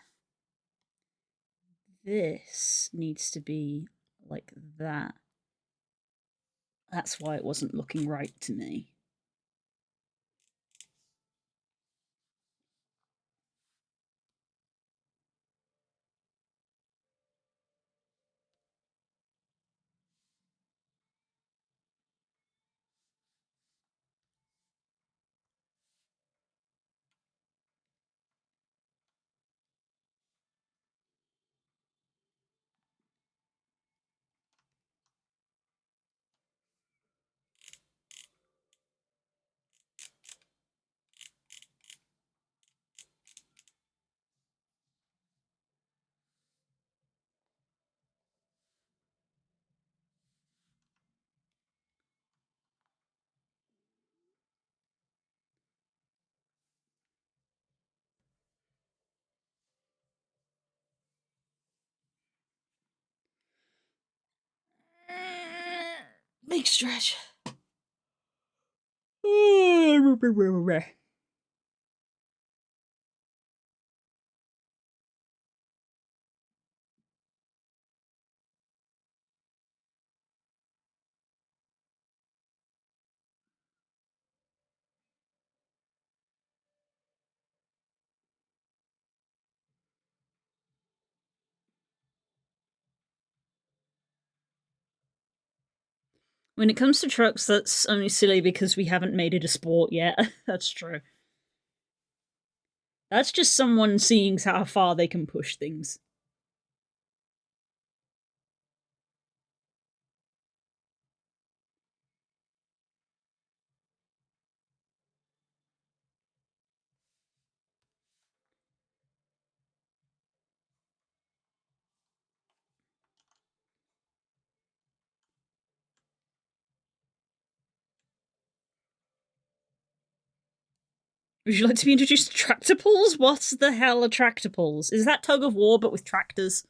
This needs to be like that. That's why it wasn't looking right to me. Big stretch. When it comes to trucks, that's only silly because we haven't made it a sport yet. That's true. That's just someone seeing how far they can push things. Would you like to be introduced to tractopools? What the hell are tractopools? Is that tug of war but with tractors?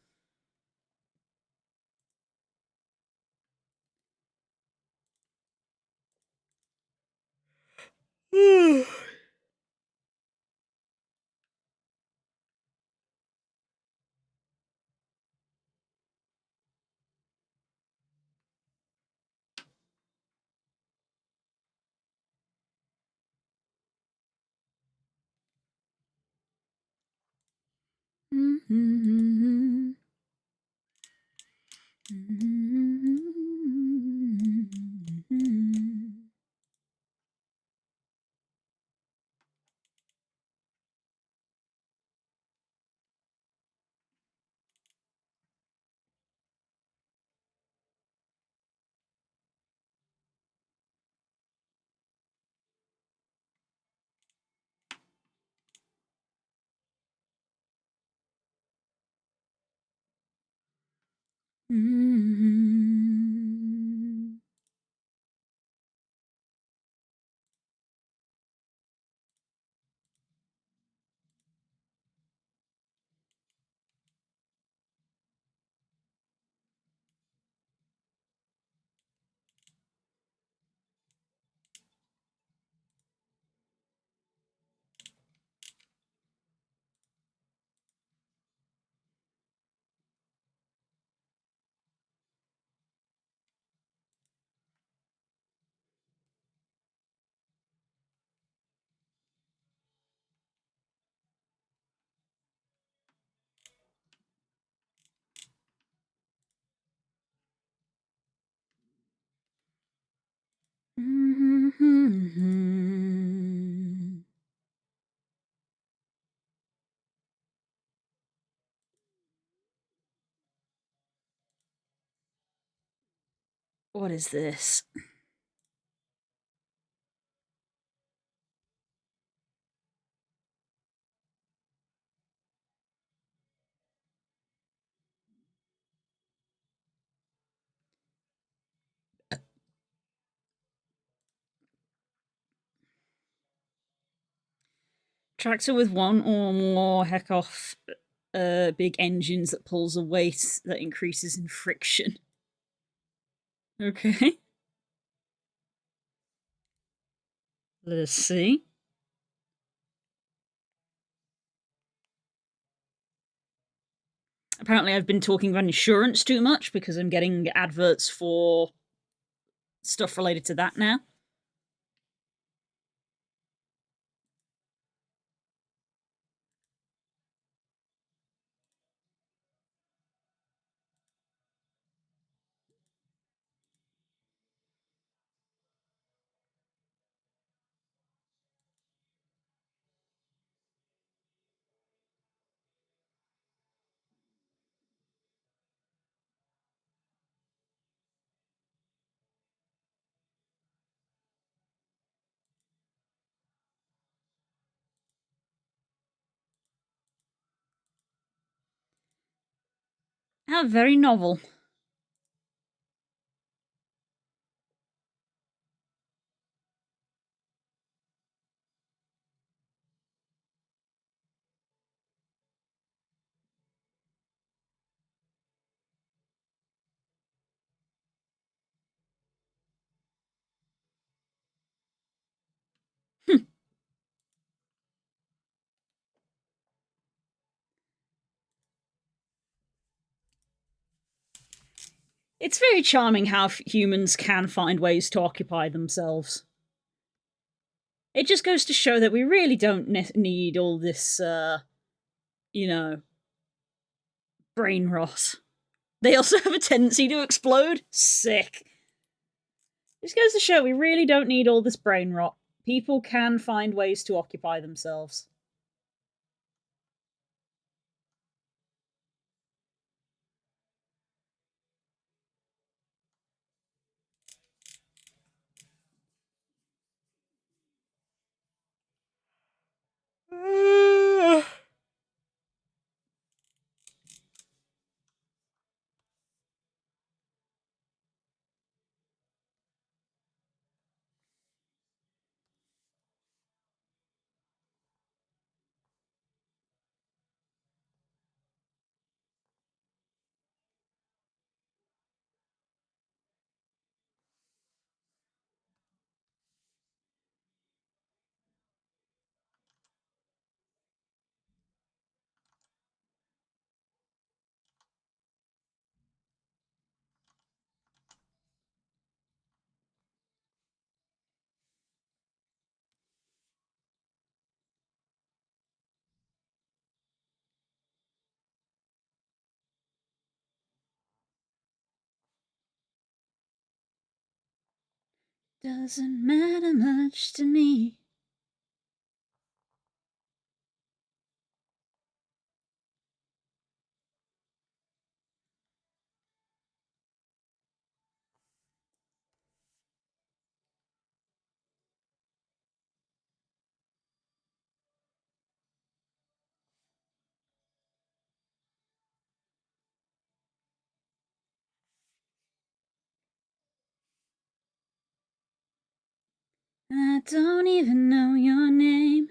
What is this? Tractor with one or more Heckoff big engines that pulls a weight that increases in friction. Okay. Let us see. Apparently, I've been talking about insurance too much because I'm getting adverts for stuff related to that now. How very novel. It's very charming how humans can find ways to occupy themselves. It just goes to show that we really don't need all this, you know, brain rot. They also have a tendency to explode. Sick. This goes to show we really don't need all this brain rot. People can find ways to occupy themselves. Doesn't matter much to me. I don't even know your name.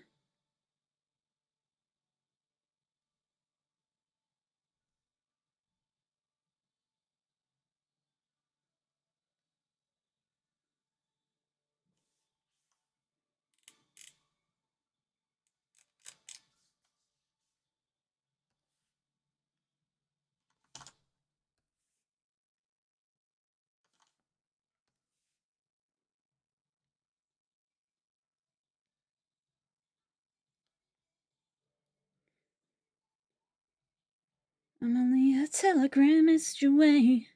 I'm only a telegram message away.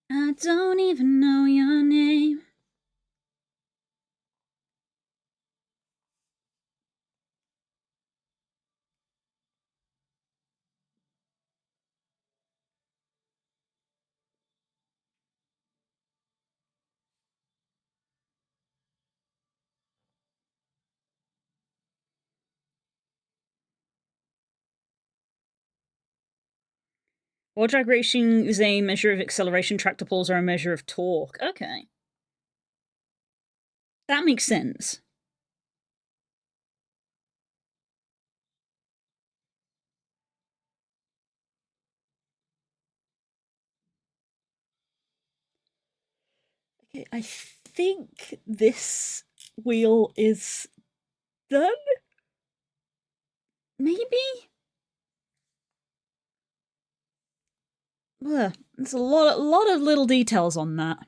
I don't even know your name. While drag racing is a measure of acceleration, tractor pulls are a measure of torque. Okay. That makes sense. Okay, I think this wheel is done? Maybe? Ugh, there's a lot of little details on that.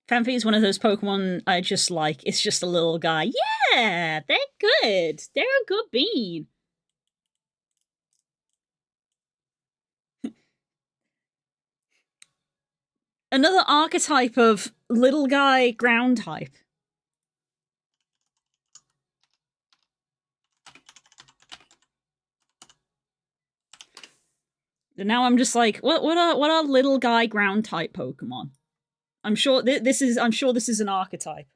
Phanpy is one of those Pokemon I just like. It's just a little guy. Yeah, they're good. They're a good bean. Another archetype of little guy ground type. And now I'm just like, what are little guy ground type Pokemon? I'm sure this is an archetype.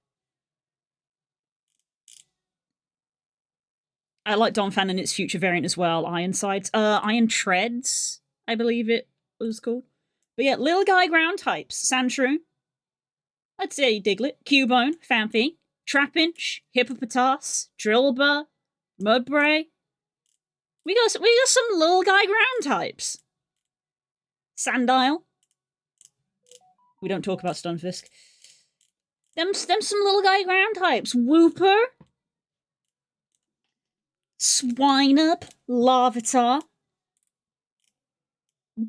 I like Donphan and its future variant as well, Ironsides. Iron Treads, I believe it what it's called. But yeah, little guy ground types. Sandshrew. I'd say Diglett. Cubone. Phanpy. Trapinch. Hippopotas. Drillbur. Mudbray. We got some little guy ground types. Sandile. We don't talk about Stunfisk. Them some little guy ground types. Wooper. Swinub. Larvitar.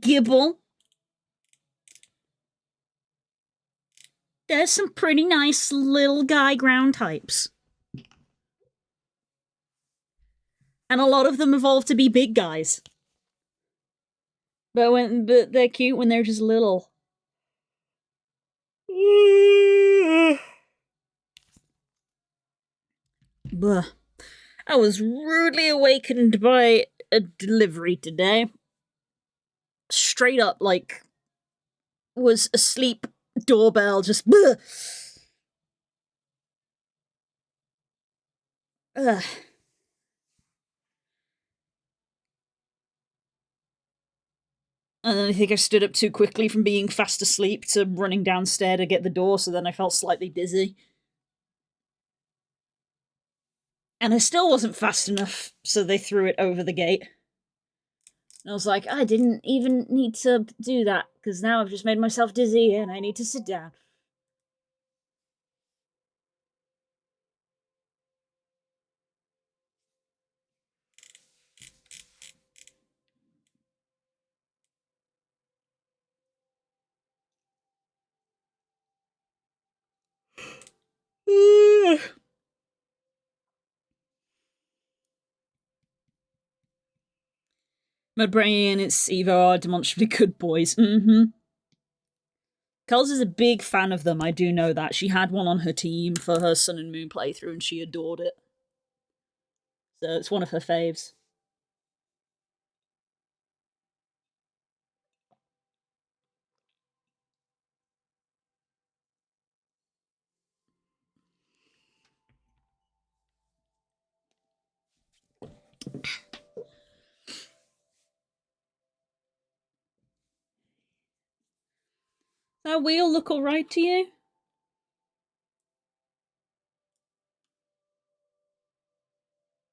Gibble. There's some pretty nice little guy ground types. And a lot of them evolve to be big guys. But they're cute when they're just little. Buh. I was rudely awakened by a delivery today. Straight up, like, was asleep, doorbell, just buh. Ugh. And then I think I stood up too quickly from being fast asleep to running downstairs to get the door, so then I felt slightly dizzy. And I still wasn't fast enough, so they threw it over the gate. And I was like, I didn't even need to do that, because now I've just made myself dizzy and I need to sit down. Mudbray and its Evo are demonstrably good boys. Mm-hmm. Culls is a big fan of them, I do know that. She had one on her team for her Sun and Moon playthrough and she adored it. So it's one of her faves. That wheel look alright to you?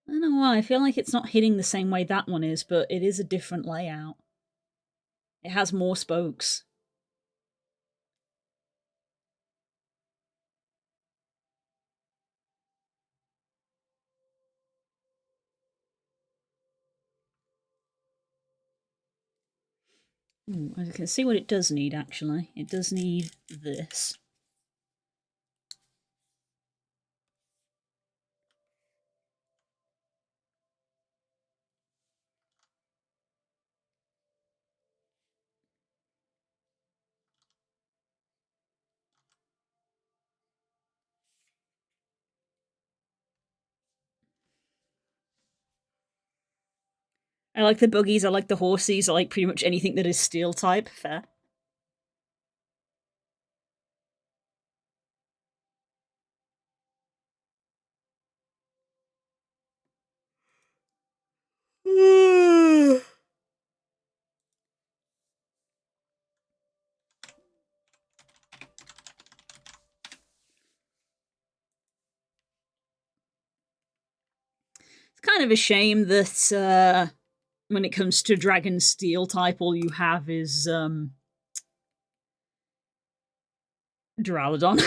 I don't know why, I feel like it's not hitting the same way that one is, but it is a different layout. It has more spokes. Ooh, I can see what it does need, actually. It does need this. I like the buggies, I like the horsies, I like pretty much anything that is steel type. Fair. It's kind of a shame that when it comes to Dragon Steel type, all you have is Duraludon.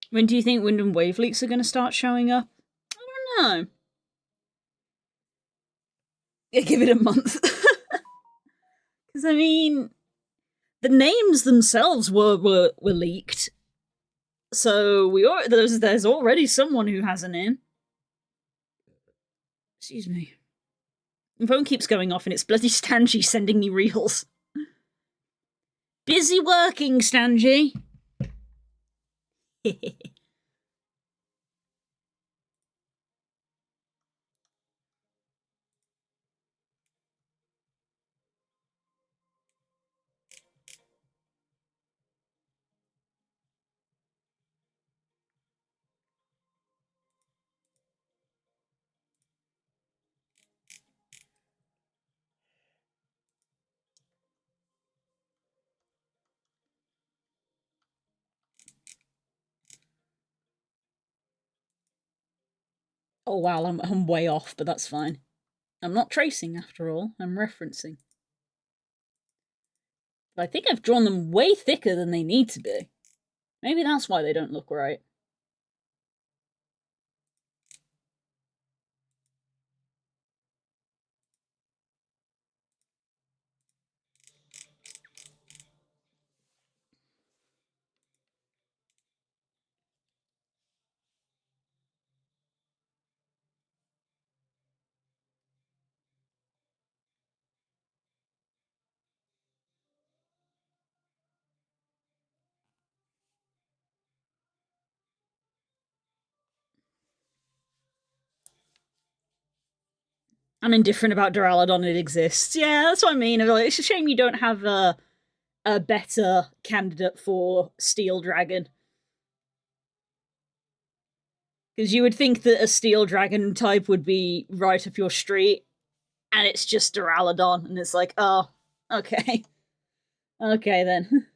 When do you think wind and wave leaks are going to start showing up? I don't know. Yeah, give it a month. Because, I mean, the names themselves were leaked. So there's already someone who has a name. Excuse me. The phone keeps going off and it's bloody Stangy sending me reels. Busy working, Stangy. Oh wow, I'm way off, but that's fine. I'm not tracing after all, I'm referencing. But I think I've drawn them way thicker than they need to be. Maybe that's why they don't look right. I'm indifferent about Duraludon, it exists. Yeah, that's what I mean. It's a shame you don't have a better candidate for Steel Dragon. Because you would think that a Steel Dragon type would be right up your street, and it's just Duraludon, and it's like, oh, okay. Okay then.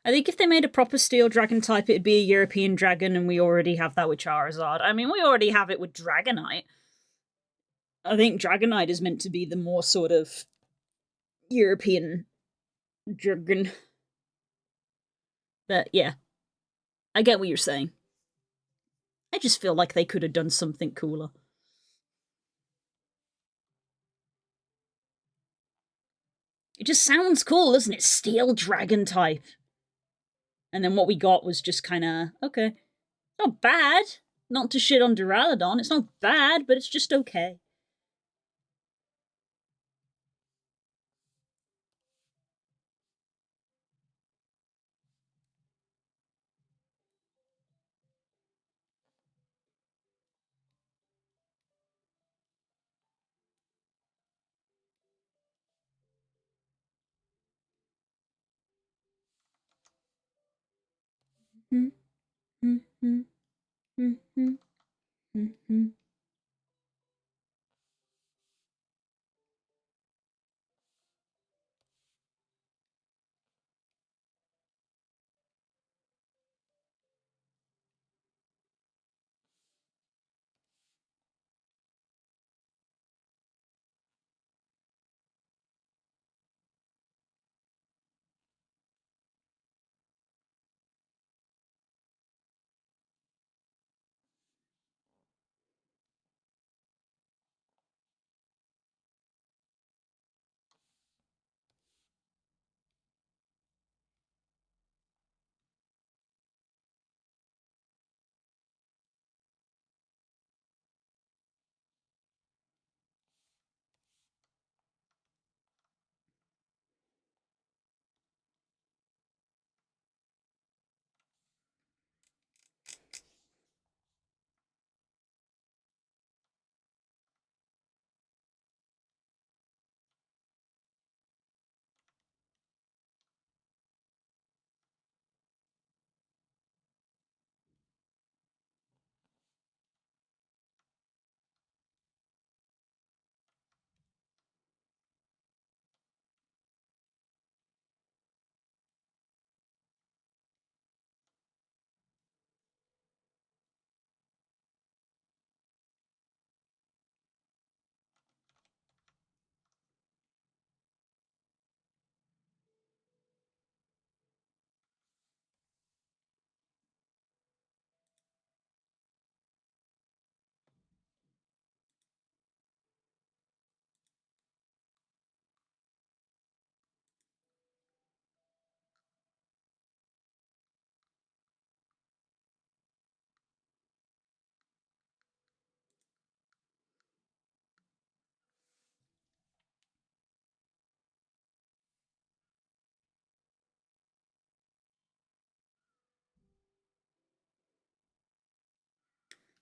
I think if they made a proper steel dragon type, it'd be a European dragon, and we already have that with Charizard. I mean, we already have it with Dragonite. I think Dragonite is meant to be the more sort of European dragon. But yeah, I get what you're saying. I just feel like they could have done something cooler. It just sounds cool, doesn't it? Steel dragon type. And then what we got was just kind of, okay. Not bad. Not to shit on Duraludon. It's not bad, but it's just okay.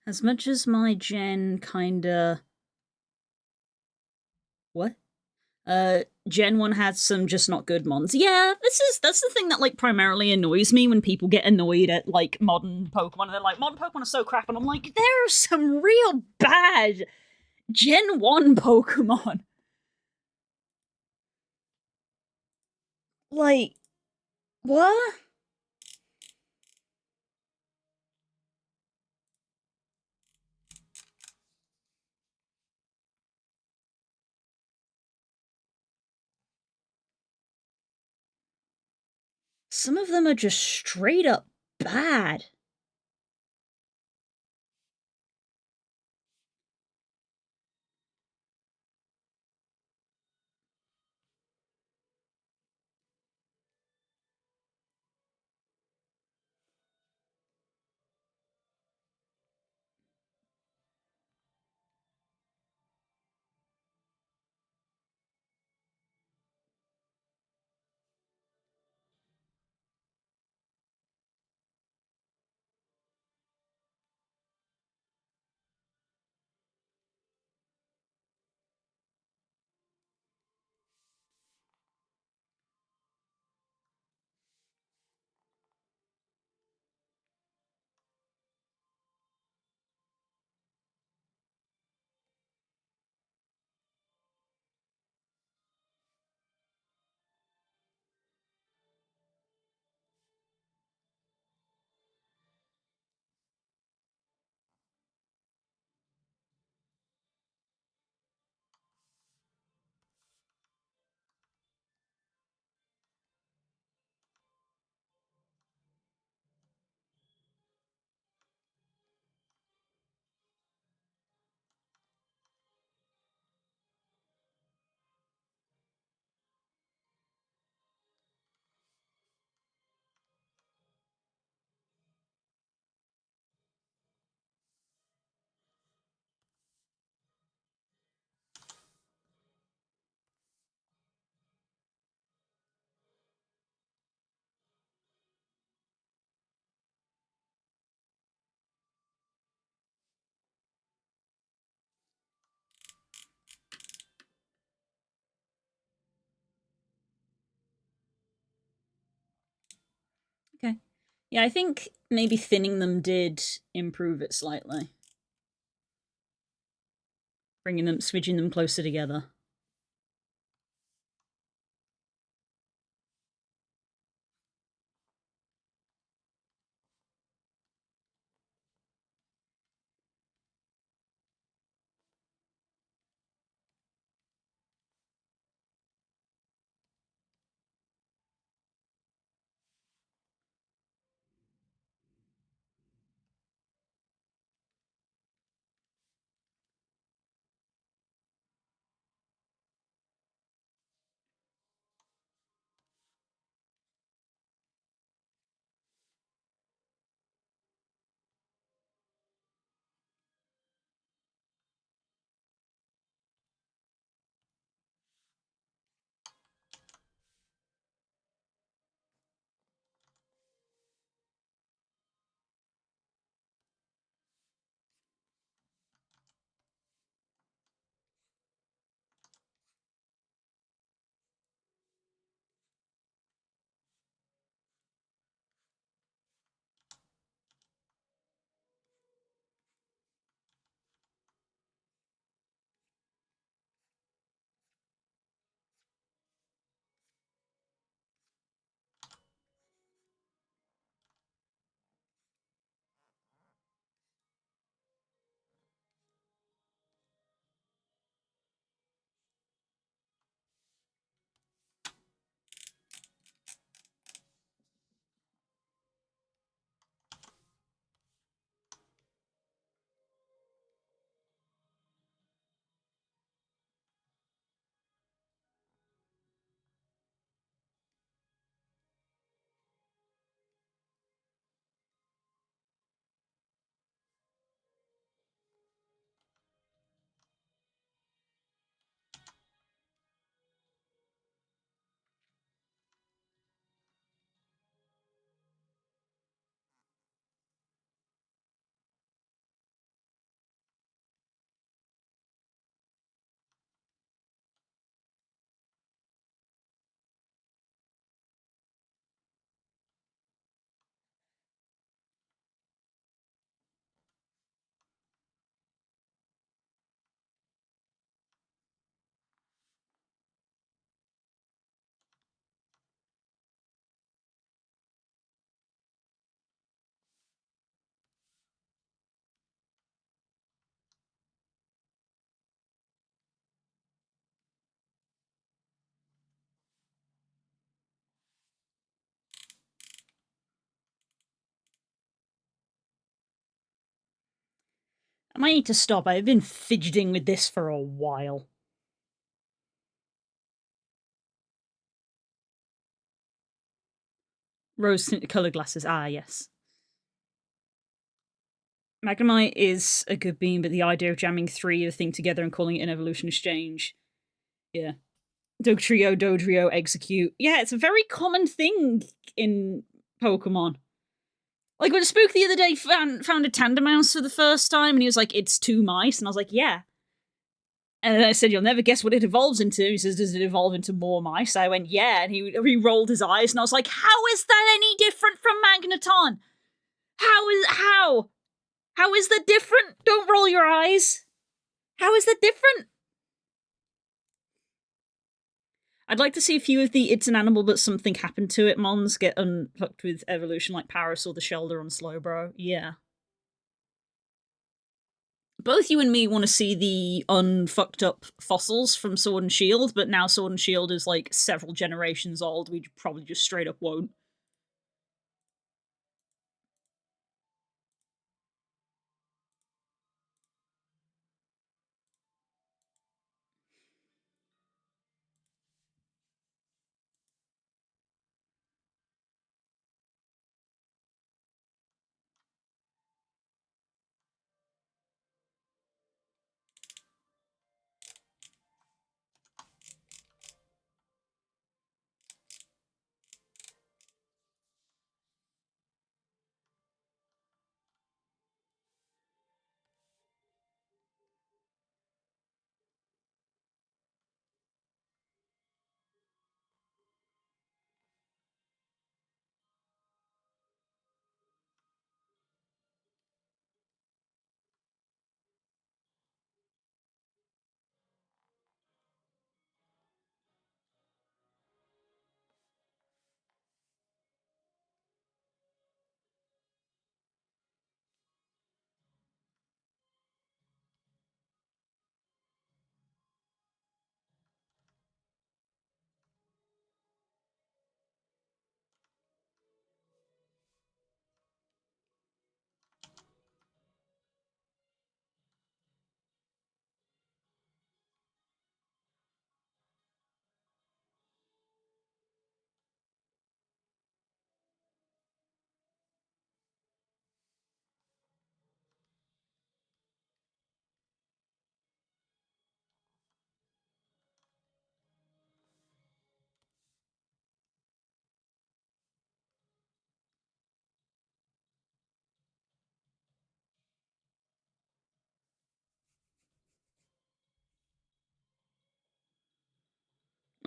As much as my gen kinda. What? Gen 1 had some just not good mons. Yeah, that's the thing that like primarily annoys me when people get annoyed at like modern Pokemon and they're like, modern Pokemon are so crap, and I'm like, there are some real bad Gen 1 Pokemon. Like, what? Some of them are just straight up bad. Okay. Yeah, I think maybe thinning them did improve it slightly. Switching them closer together. I might need to stop. I've been fidgeting with this for a while. Rose tinted colored glasses. Ah, yes. Magnemite is a good beam, but the idea of jamming three of the thing together and calling it an evolution exchange. Yeah. Dodrio, Execute. Yeah, it's a very common thing in Pokemon. Like when Spook the other day found a Tandemaus for the first time, and he was like, "It's two mice," and I was like, "Yeah." And then I said, "You'll never guess what it evolves into." He says, "Does it evolve into more mice?" I went, "Yeah," and he rolled his eyes, and I was like, "How is that any different from Magneton? How is that different? Don't roll your eyes. How is that different?" I'd like to see a few of the "it's an animal but something happened to it" mons get unfucked with evolution, like Paris or the Shelder on Slowbro. Yeah. Both you and me want to see the unfucked up fossils from Sword and Shield, but now Sword and Shield is like several generations old. We probably just straight up won't.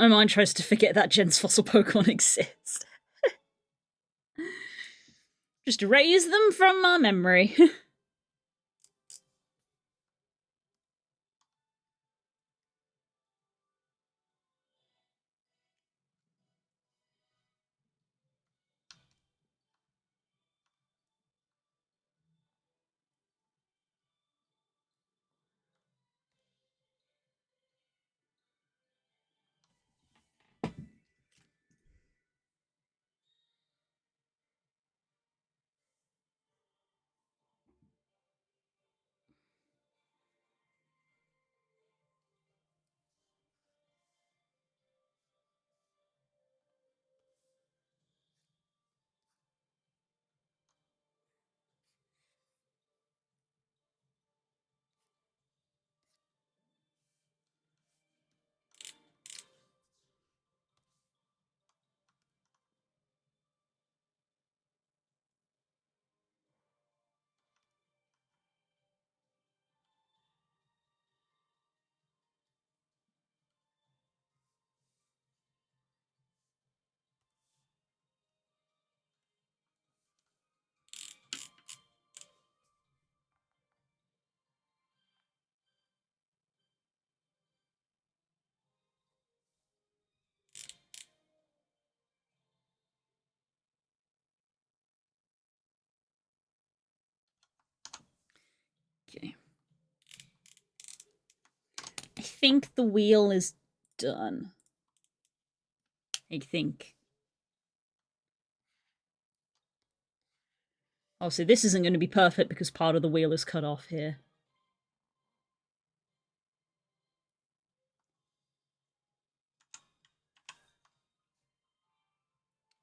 My mind tries to forget that Gen's fossil Pokemon exist. Just erase them from my memory. Okay. I think the wheel is done. I think. Oh, so this isn't going to be perfect because part of the wheel is cut off here.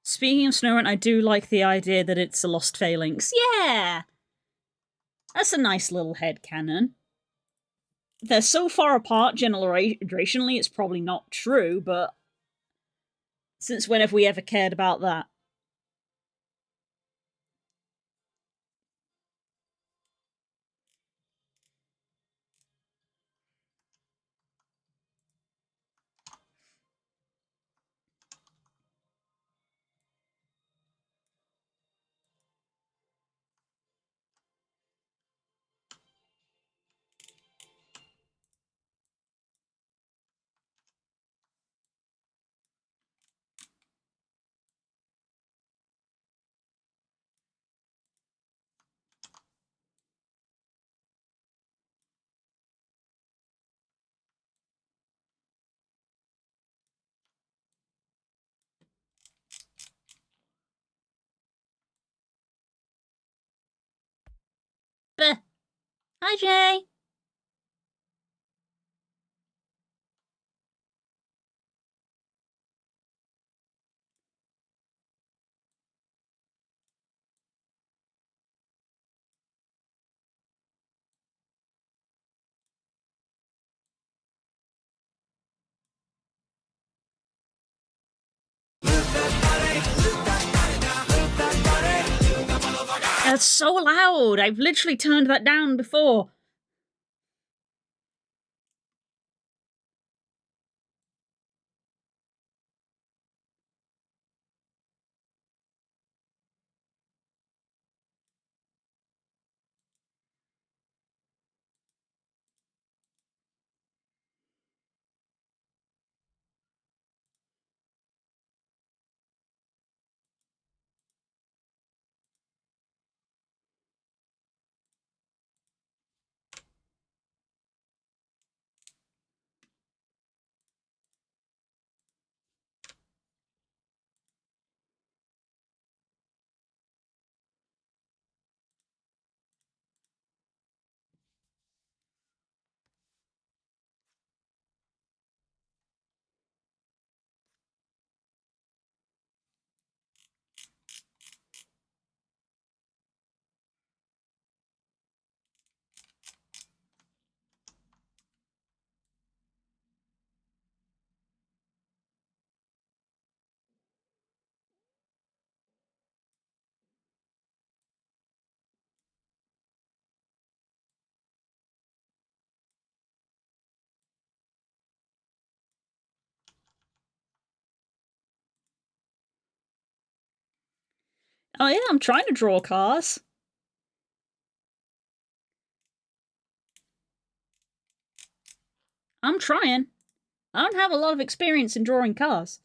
Speaking of Snorunt, I do like the idea that it's a lost phalanx. Yeah! That's a nice little headcanon. They're so far apart generationally, it's probably not true, but since when have we ever cared about that? Beh. Hi, Jay! That's so loud! I've literally turned that down before. Oh yeah, I'm trying to draw cars. I'm trying. I don't have a lot of experience in drawing cars.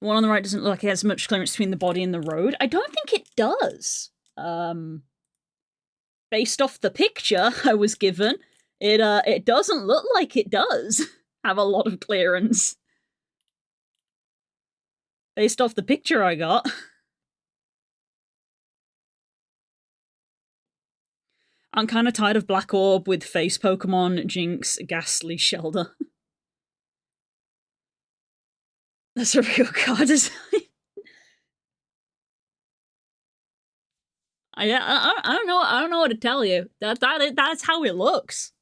The one on the right doesn't look like it has much clearance between the body and the road. I don't think it does. Based off the picture I was given, it doesn't look like it does have a lot of clearance. Based off the picture I got. I'm kind of tired of Black Orb with face Pokemon, Jinx, Ghastly, Shelder. That's a real card design. I don't know. I don't know what to tell you. That's how it looks.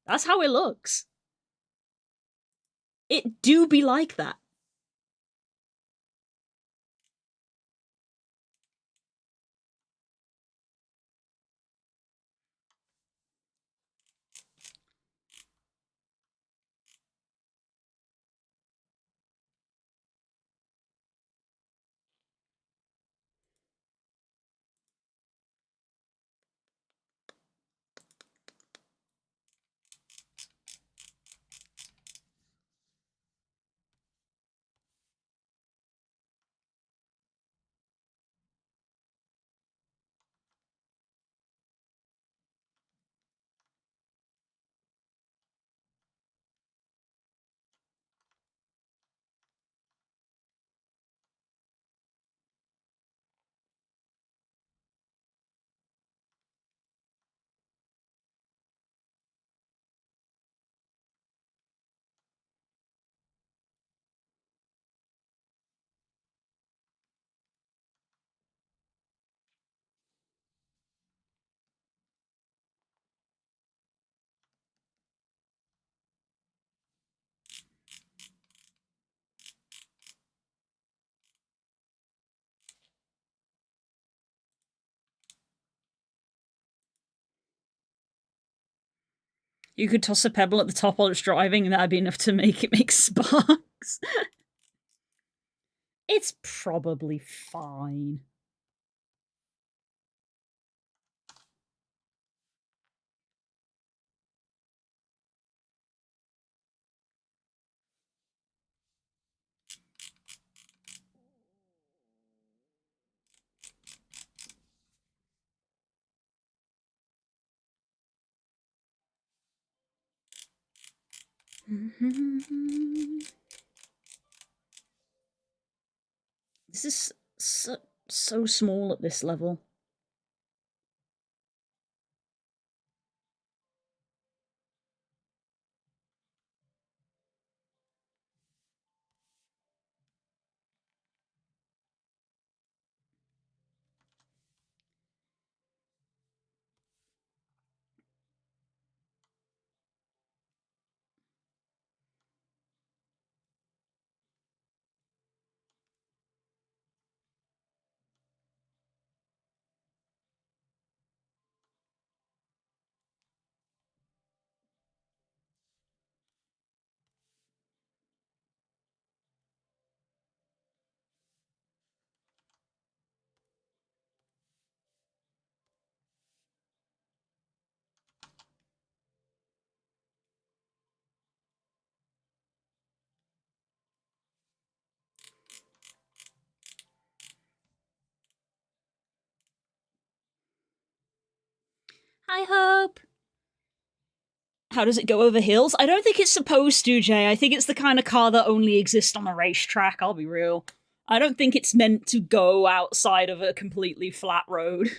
That's how it looks. It do be like that. You could toss a pebble at the top while it's driving, and that'd be enough to make it make sparks. It's probably fine. This is so small at this level. Hi, Hope. How does it go over hills? I don't think it's supposed to, Jay. I think it's the kind of car that only exists on a racetrack, I'll be real. I don't think it's meant to go outside of a completely flat road.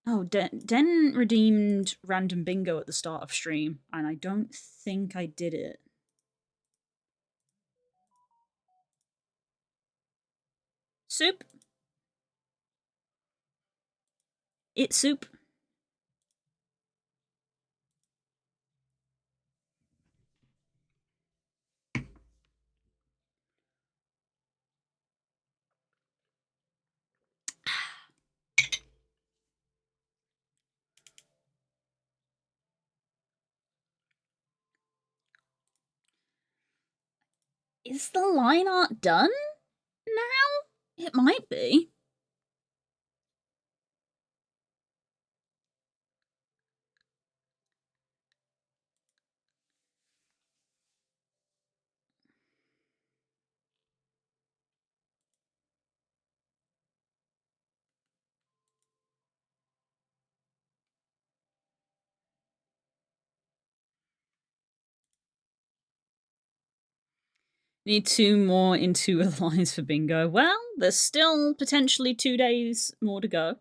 Oh, Den redeemed random bingo at the start of stream, and I don't think I did it. Soup? It's soup. Is the line art done now? It might be. Need 2 more into lines for bingo. Well, there's still potentially 2 days more to go.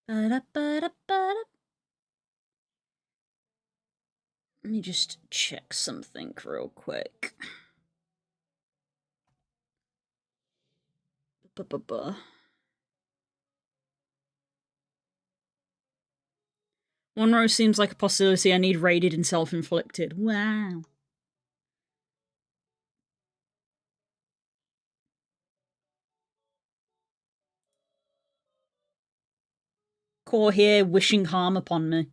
Let me just check something real quick. One row seems like a possibility. I need raided and self-inflicted. Wow. Core here wishing harm upon me.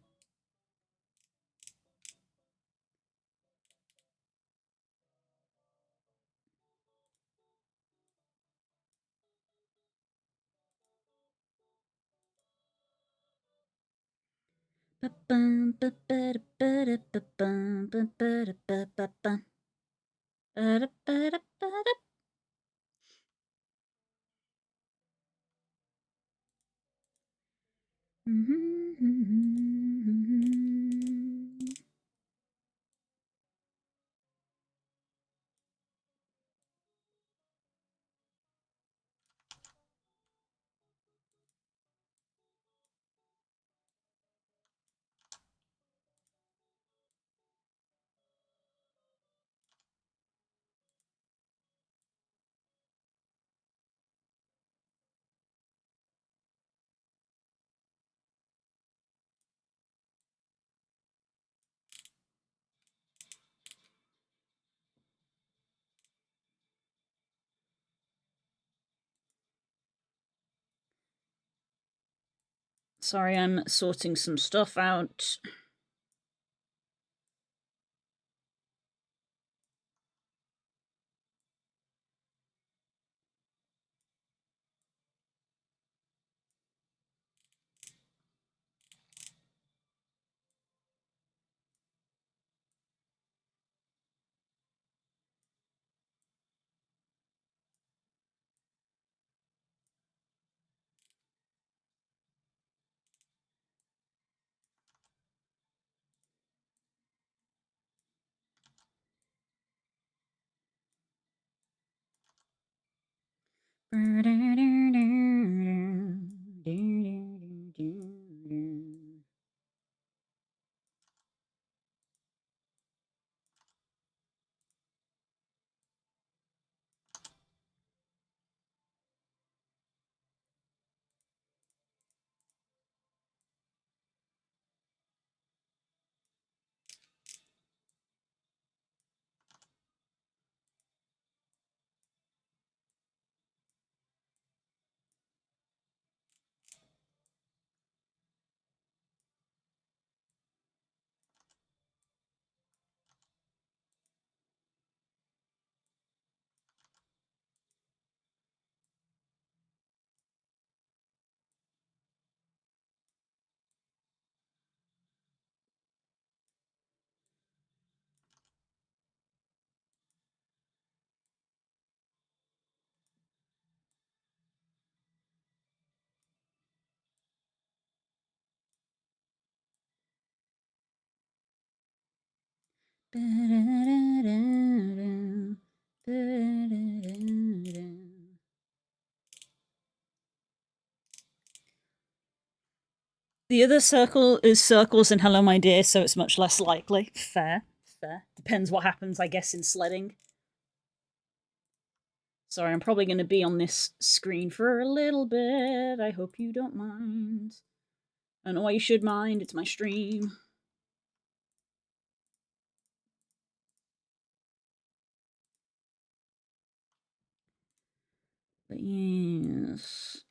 Sorry, I'm sorting some stuff out. The other circle is circles and hello, my dear, so it's much less likely. Fair, fair. Depends what happens, I guess, in sledding. Sorry, I'm probably going to be on this screen for a little bit. I hope you don't mind. I don't know why you should mind. It's my stream. But yes.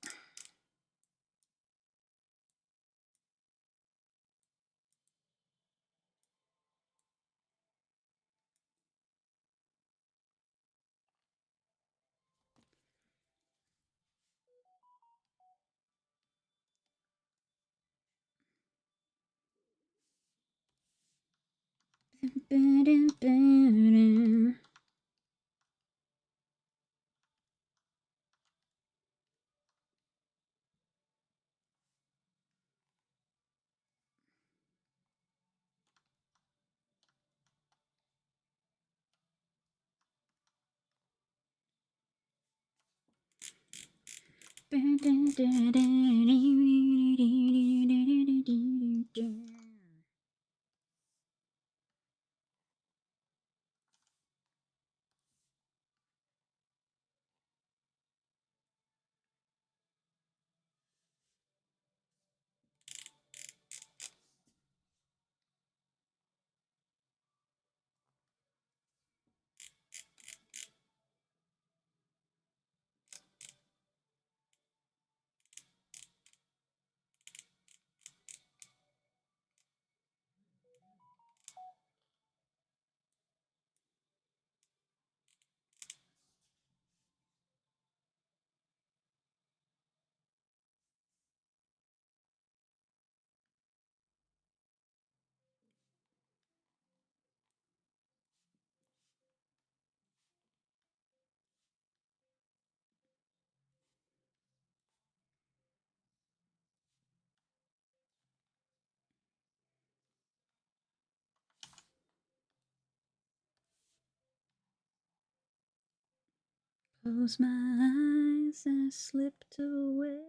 Close my eyes, I slipped away.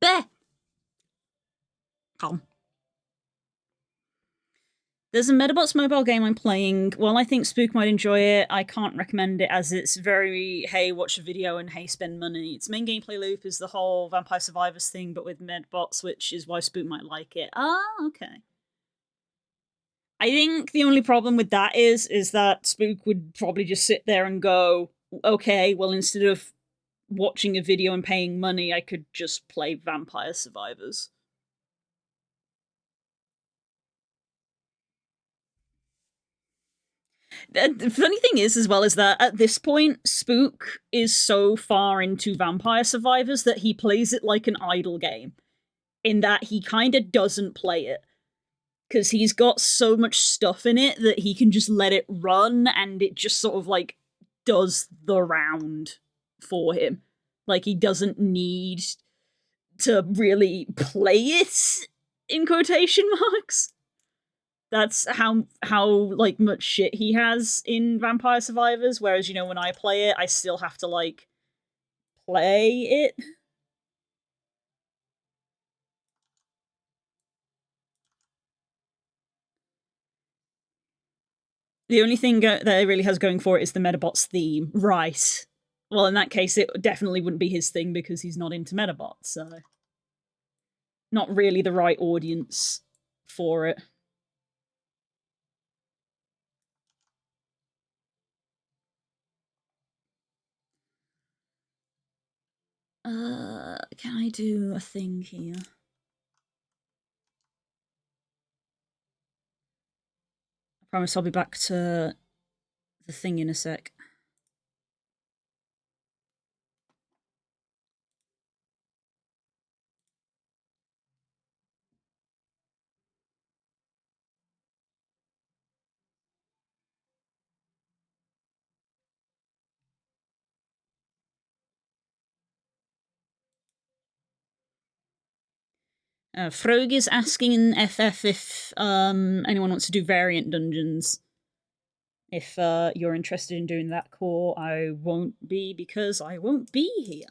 Bah! Calm. There's a Metabots mobile game I'm playing. While I think Spook might enjoy it, I can't recommend it as it's very, hey, watch a video and hey, spend money. Its main gameplay loop is the whole Vampire Survivors thing, but with Medbots, which is why Spook might like it. Ah, okay. I think the only problem with that is that Spook would probably just sit there and go, okay, well, instead of watching a video and paying money, I could just play Vampire Survivors. The funny thing is, as well, is that at this point, Spook is so far into Vampire Survivors that he plays it like an idle game, in that he kind of doesn't play it. Because he's got so much stuff in it that he can just let it run and it just sort of like does the round for him. Like, he doesn't need to really play it, in quotation marks. That's how like much shit he has in Vampire Survivors, whereas, you know, when I play it, I still have to like play it. The only thing that it really has going for it is the Metabots theme. Right. Well, in that case, it definitely wouldn't be his thing because he's not into Metabots, so not really the right audience for it. Can I do a thing here? I promise I'll be back to the thing in a sec. Frog is asking in FF if anyone wants to do variant dungeons. If you're interested in doing that core, I won't be because I won't be here.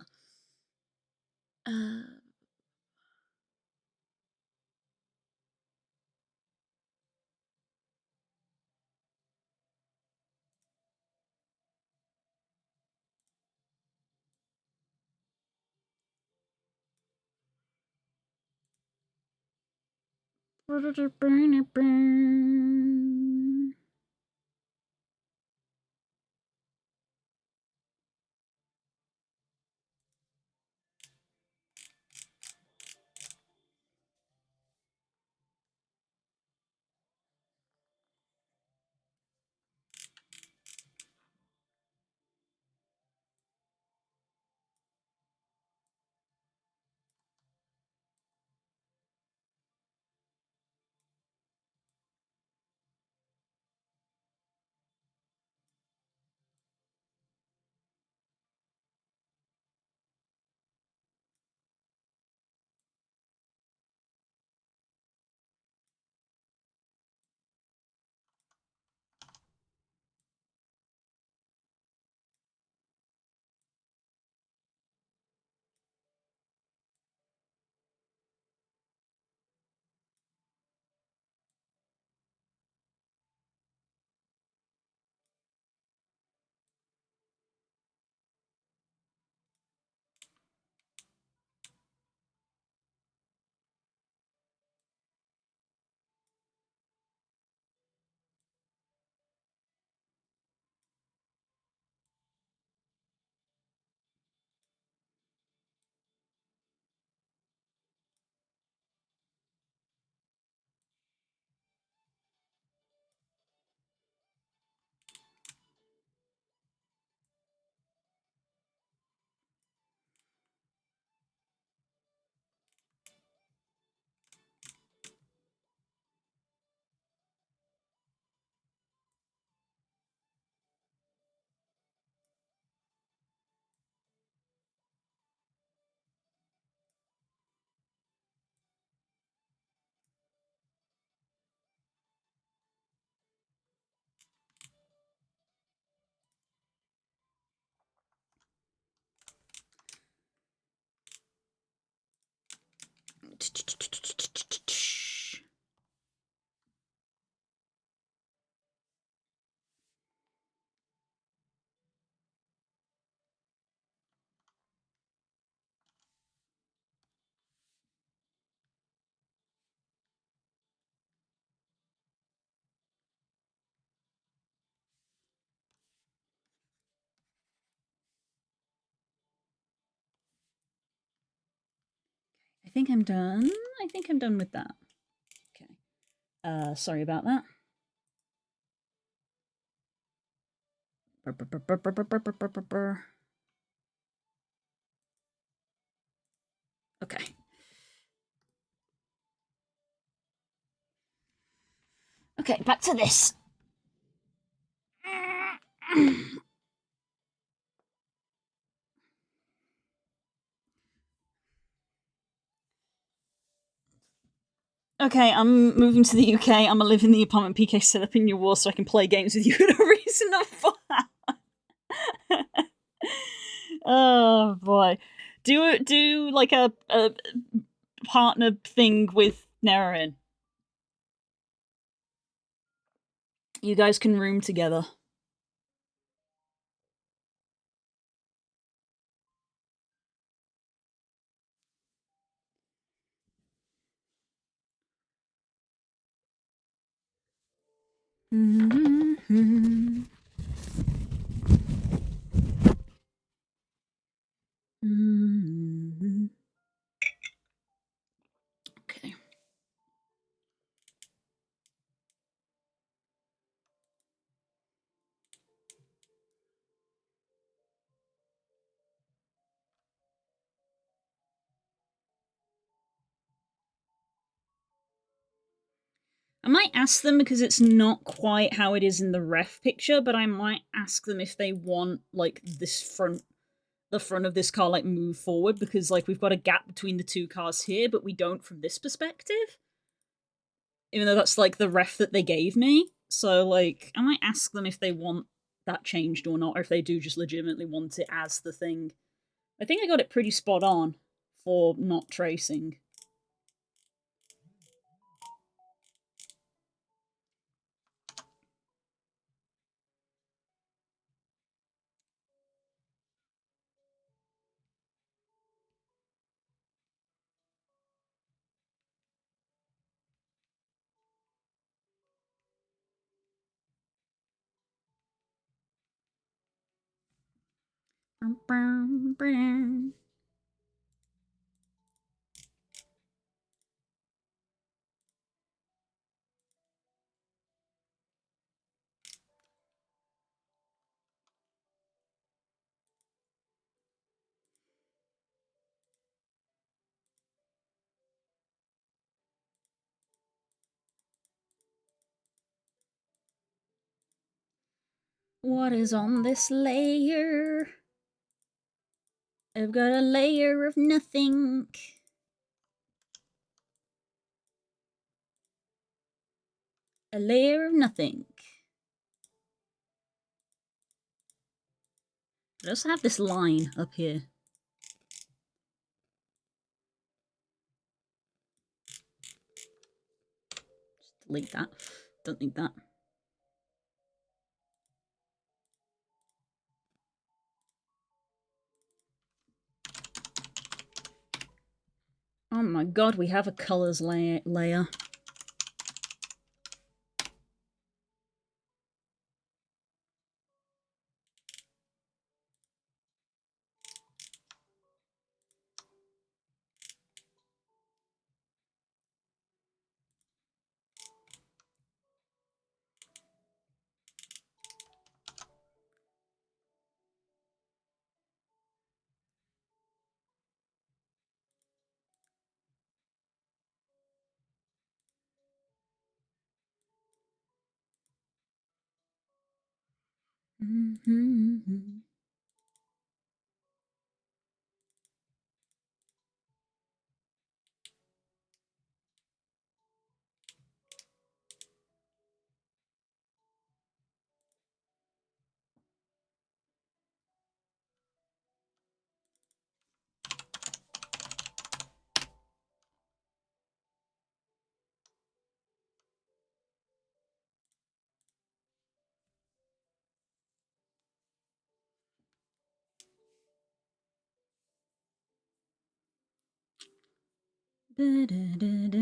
think I'm done. I think I'm done with that. Okay. Sorry about that. Okay. Okay, back to this. Okay, I'm moving to the UK. I'm gonna live in the apartment PK set up in your wall so I can play games with you at a reasonable hour. Oh boy. Do like a partner thing with Nerin. You guys can room together. Mm-hmm. Mm-hmm. Okay. I might ask them because it's not quite how it is in the ref picture, but I might ask them if they want like the front of this car like move forward because like we've got a gap between the two cars here, but we don't from this perspective. Even though that's like the ref that they gave me. So like I might ask them if they want that changed or not, or if they do just legitimately want it as the thing. I think I got it pretty spot on for not tracing. What is on this layer? I've got a layer of nothing. A layer of nothing. I also have this line up here. Just delete that. Don't need that. Oh my god, we have a colors layer. Mm-hmm. Da-da-da-da.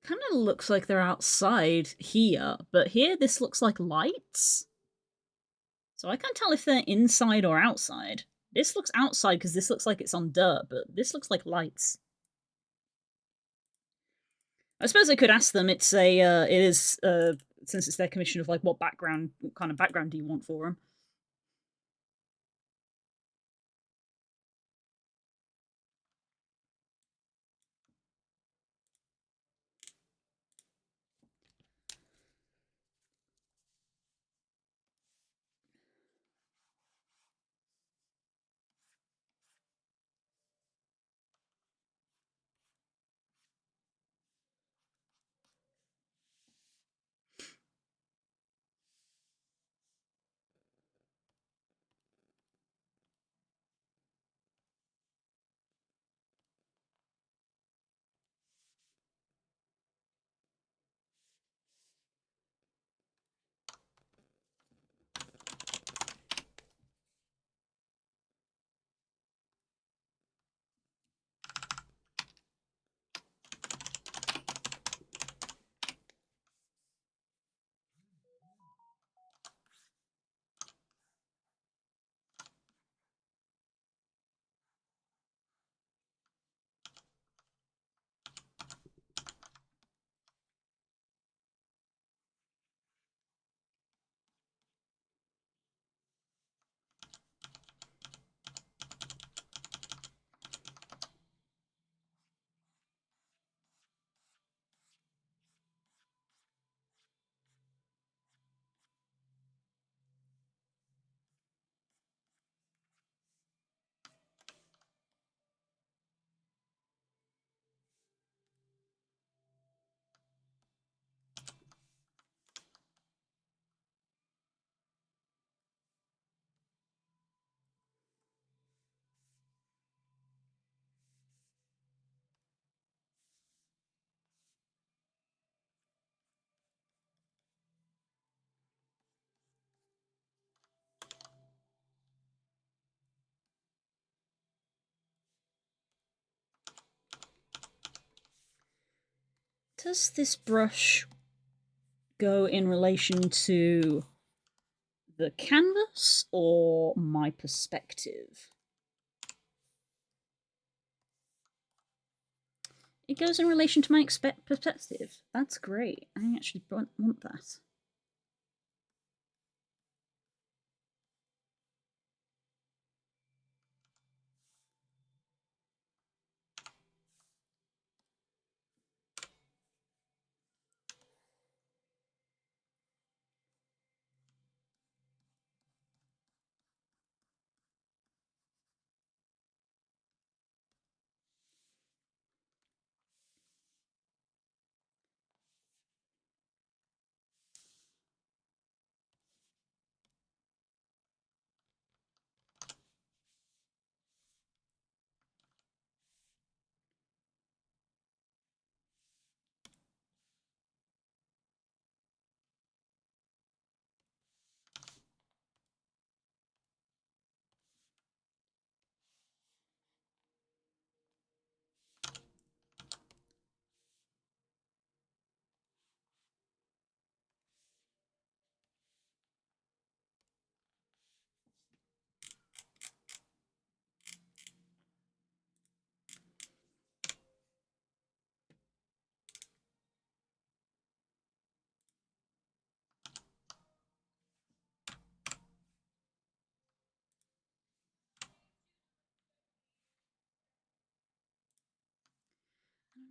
Kind of looks like they're outside here, but here this looks like lights. So I can't tell if they're inside or outside. This looks outside because this looks like it's on dirt, but this looks like lights. I suppose I could ask them. It is since it's their commission of like what kind of background do you want for them? Does this brush go in relation to the canvas or my perspective? It goes in relation to my perspective. That's great. I actually want that.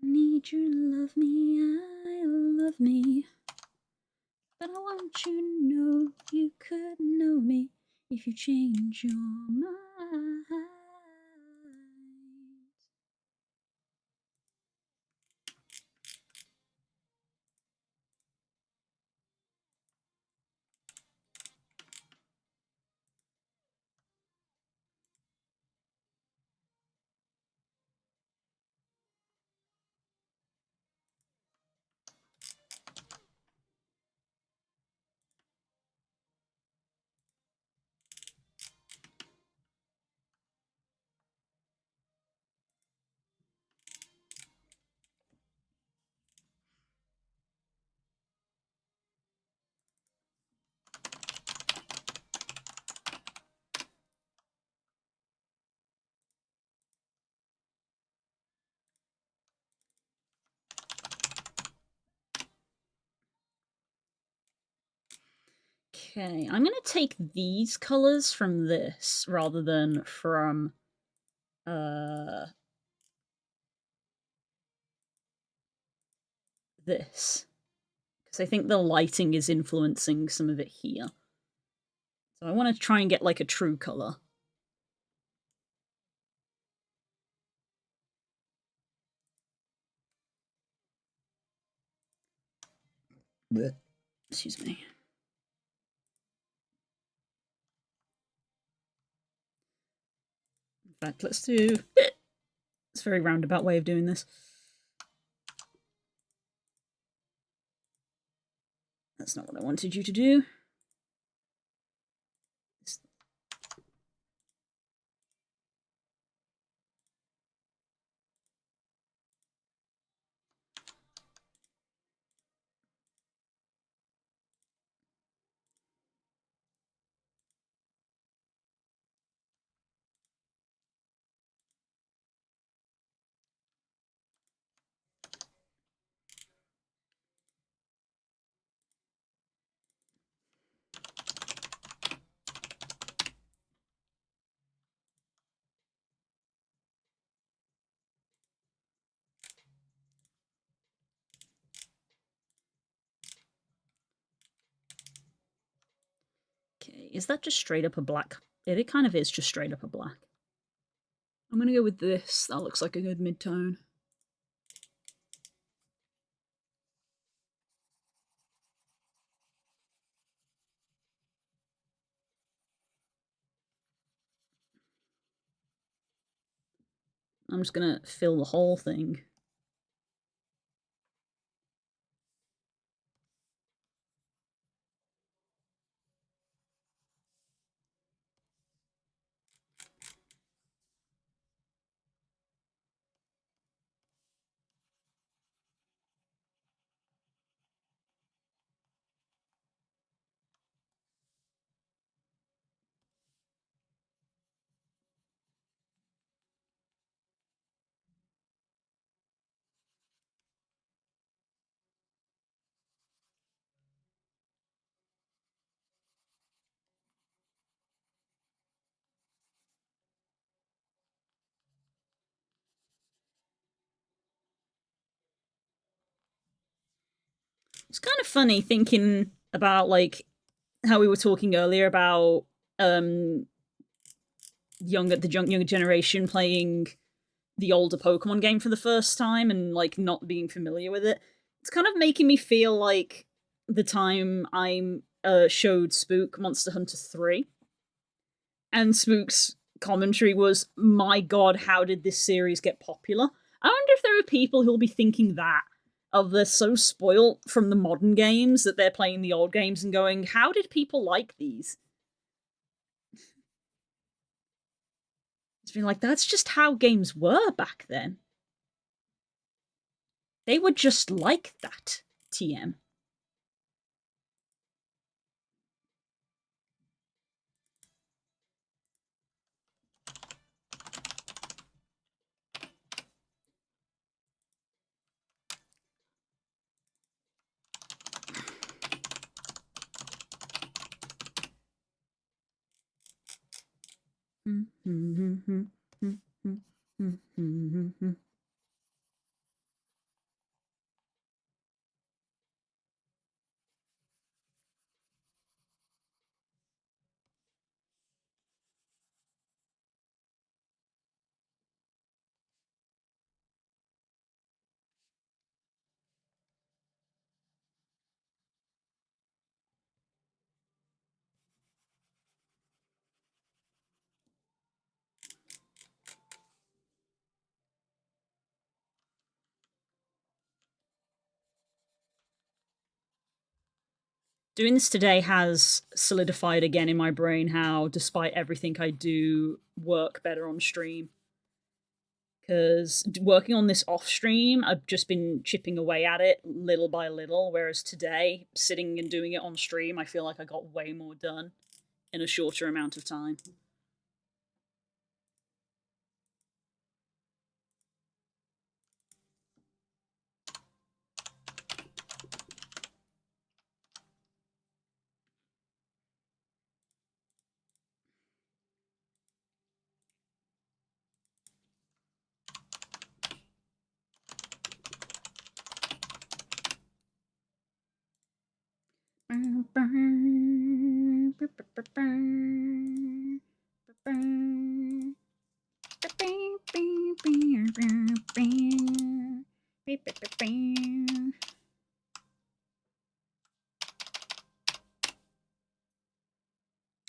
I need you to love me, I love me. But I want you to know you could know me if you change your mind. Okay, I'm gonna take these colors from this rather than from this. Because I think the lighting is influencing some of it here. So I want to try and get like a true color. Blech. Excuse me. In fact, let's do... It's a very roundabout way of doing this. That's not what I wanted you to do. Okay, is that just straight up a black? It kind of is just straight up a black. I'm gonna go with this. That looks like a good mid-tone. I'm just gonna fill the whole thing. It's kind of funny thinking about like how we were talking earlier about the younger generation playing the older Pokemon game for the first time and like not being familiar with it. It's kind of making me feel like the time I showed Spook Monster Hunter 3 and Spook's commentary was, my god, how did this series get popular? I wonder if there are people who'll be thinking that, of they're so spoilt from the modern games that they're playing the old games and going, how did people like these? It's been like, that's just how games were back then. They were just like that, TM. Doing this today has solidified again in my brain how, despite everything I do, work better on stream. Because working on this off stream, I've just been chipping away at it little by little, whereas today, sitting and doing it on stream, I feel like I got way more done in a shorter amount of time.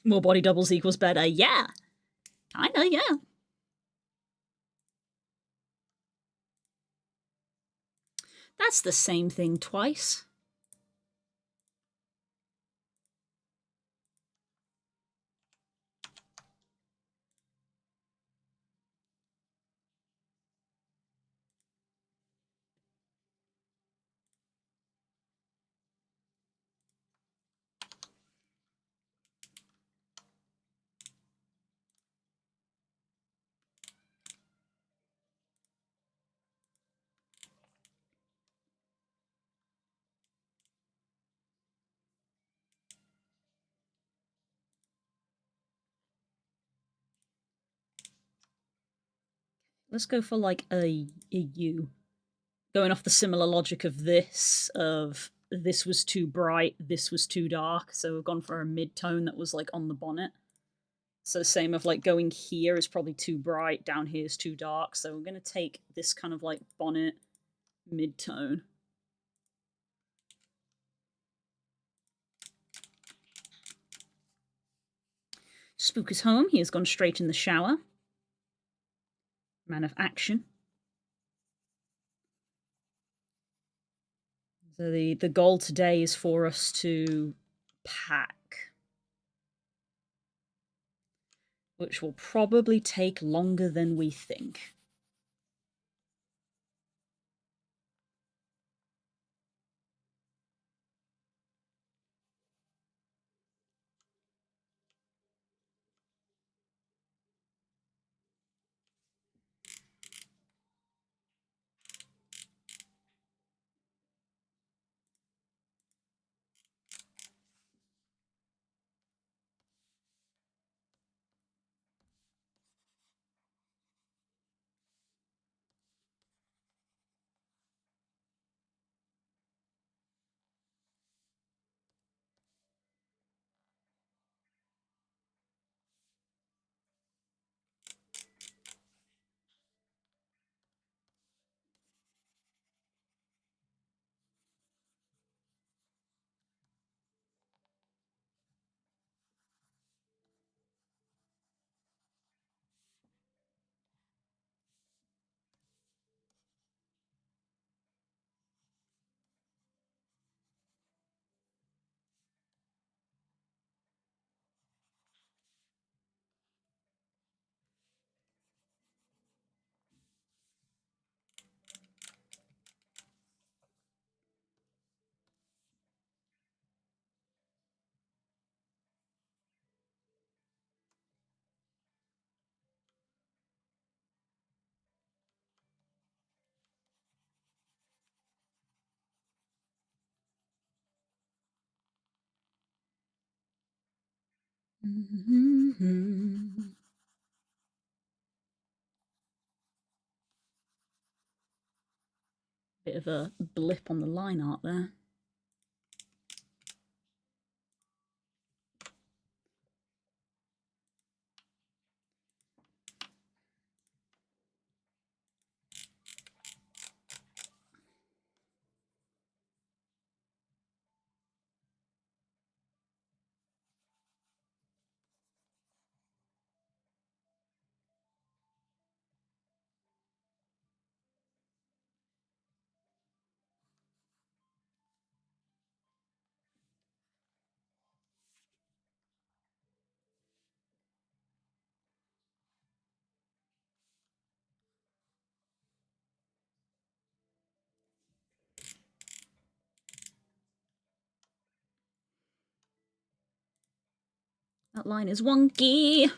More body doubles equals better. Yeah. I know, yeah. That's the same thing twice. Let's go for like a U. Going off the similar logic of this was too bright, this was too dark, so we've gone for a mid-tone that was like on the bonnet. So same of like going here is probably too bright, down here is too dark, so we're going to take this kind of like bonnet mid-tone. Spook is home, he has gone straight in the shower. Man of action. So the goal today is for us to pack, which will probably take longer than we think. Bit of a blip on the line art there. That line is wonky.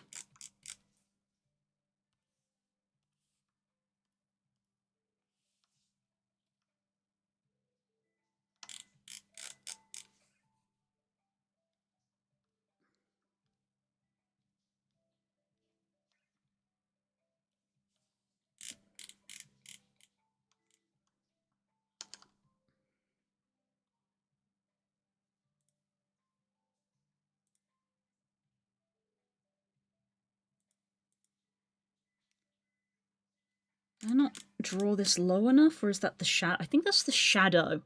Did I not draw this low enough, or is that the shadow? I think that's the shadow.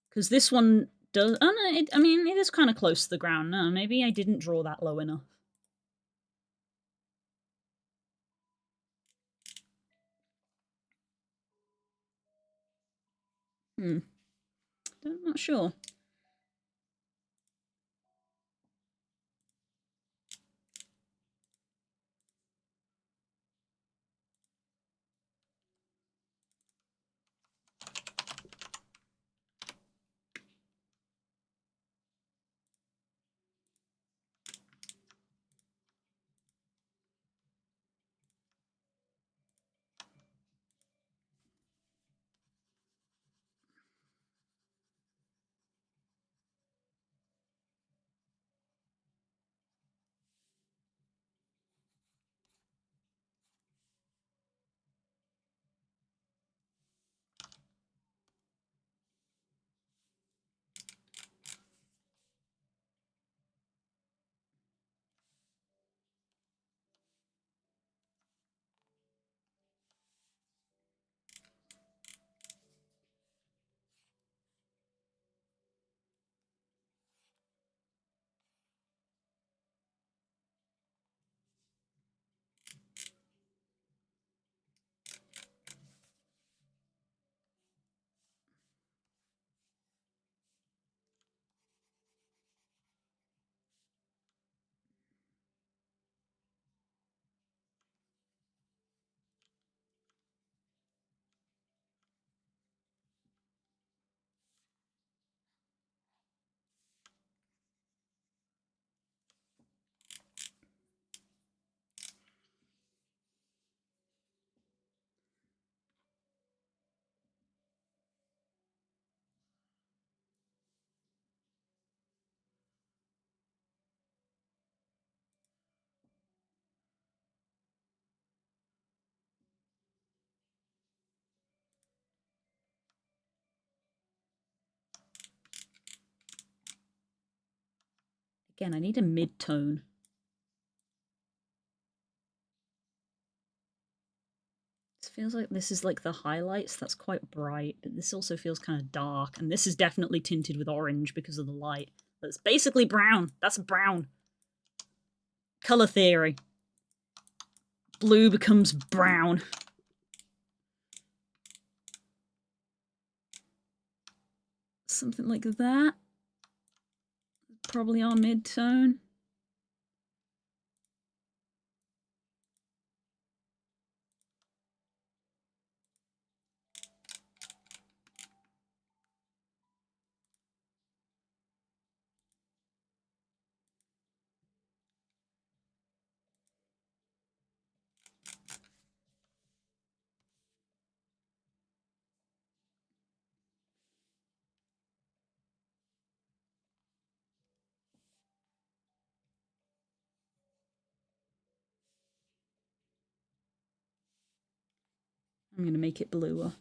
Because this one does... Oh, no, I mean, it is kind of close to the ground. No, maybe I didn't draw that low enough. I'm not sure. Again, I need a mid-tone. It feels like this is like the highlights. That's quite bright, but this also feels kind of dark. And this is definitely tinted with orange because of the light. But it's basically brown. That's brown. Color theory. Blue becomes brown. Something like that. Probably our mid-tone. I'm going to make it bluer.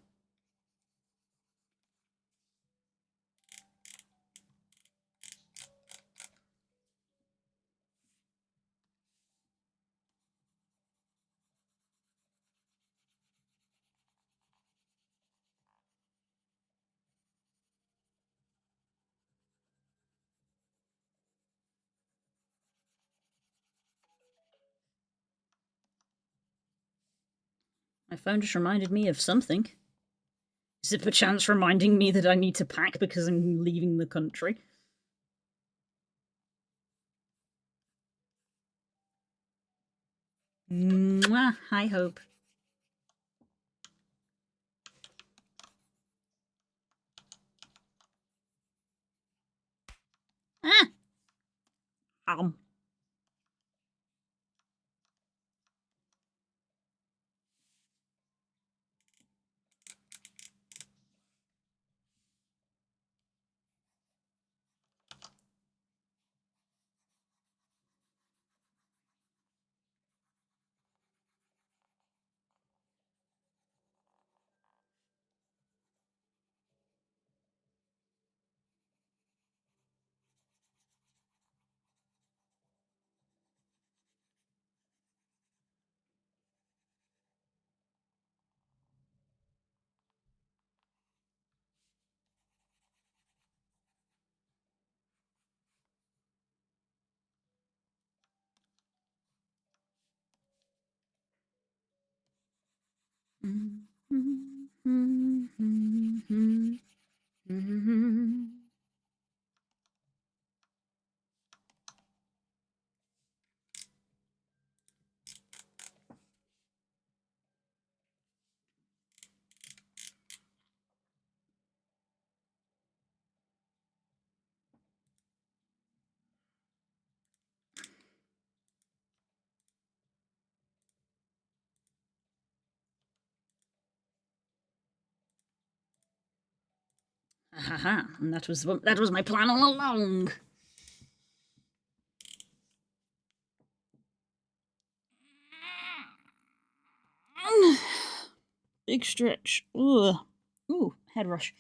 My phone just reminded me of something. Is it perchance reminding me that I need to pack because I'm leaving the country? Mwah, hi, Hope. Ah! Haha, and that was my plan all along. Big stretch. Ugh. Ooh, head rush.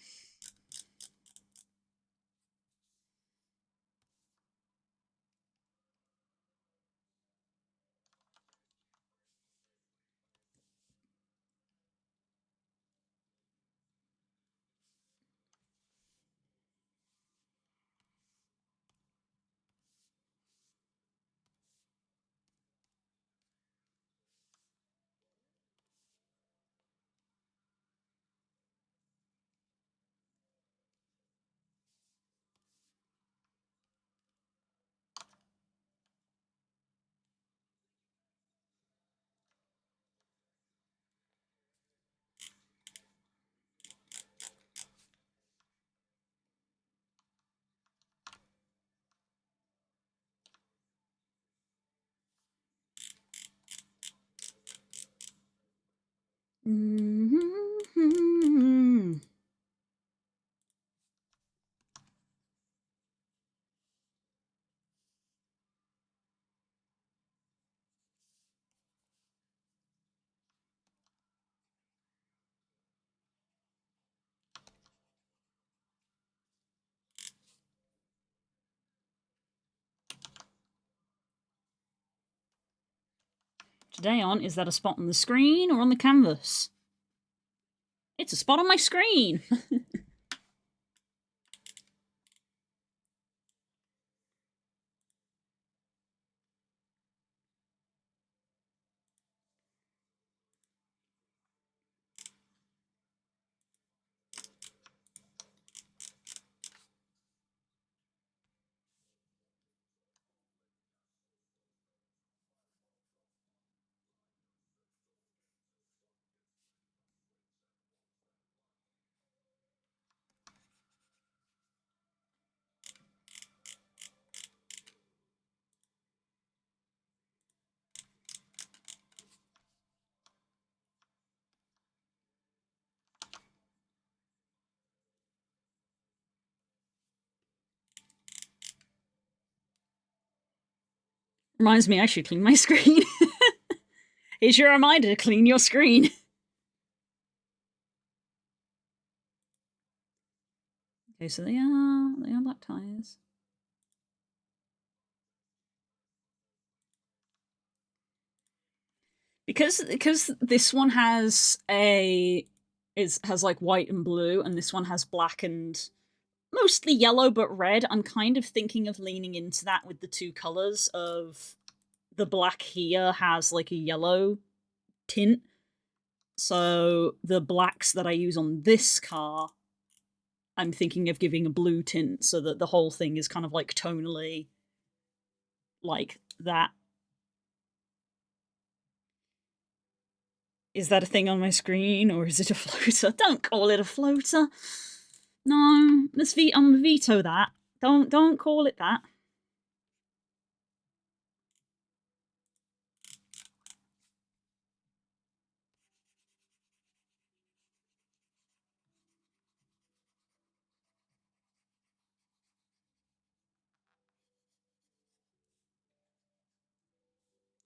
Today on, is that a spot on the screen or on the canvas? It's a spot on my screen! Reminds me I should clean my screen. Here's your reminder to clean your screen. Okay, so they are black tires. Because this one has has like white and blue, and this one has black and mostly yellow but red, I'm kind of thinking of leaning into that with the two colors of the black here has like a yellow tint. So the blacks that I use on this car, I'm thinking of giving a blue tint so that the whole thing is kind of like tonally like that. Is that a thing on my screen or is it a floater? Don't call it a floater. No, I'm veto that. Don't call it that.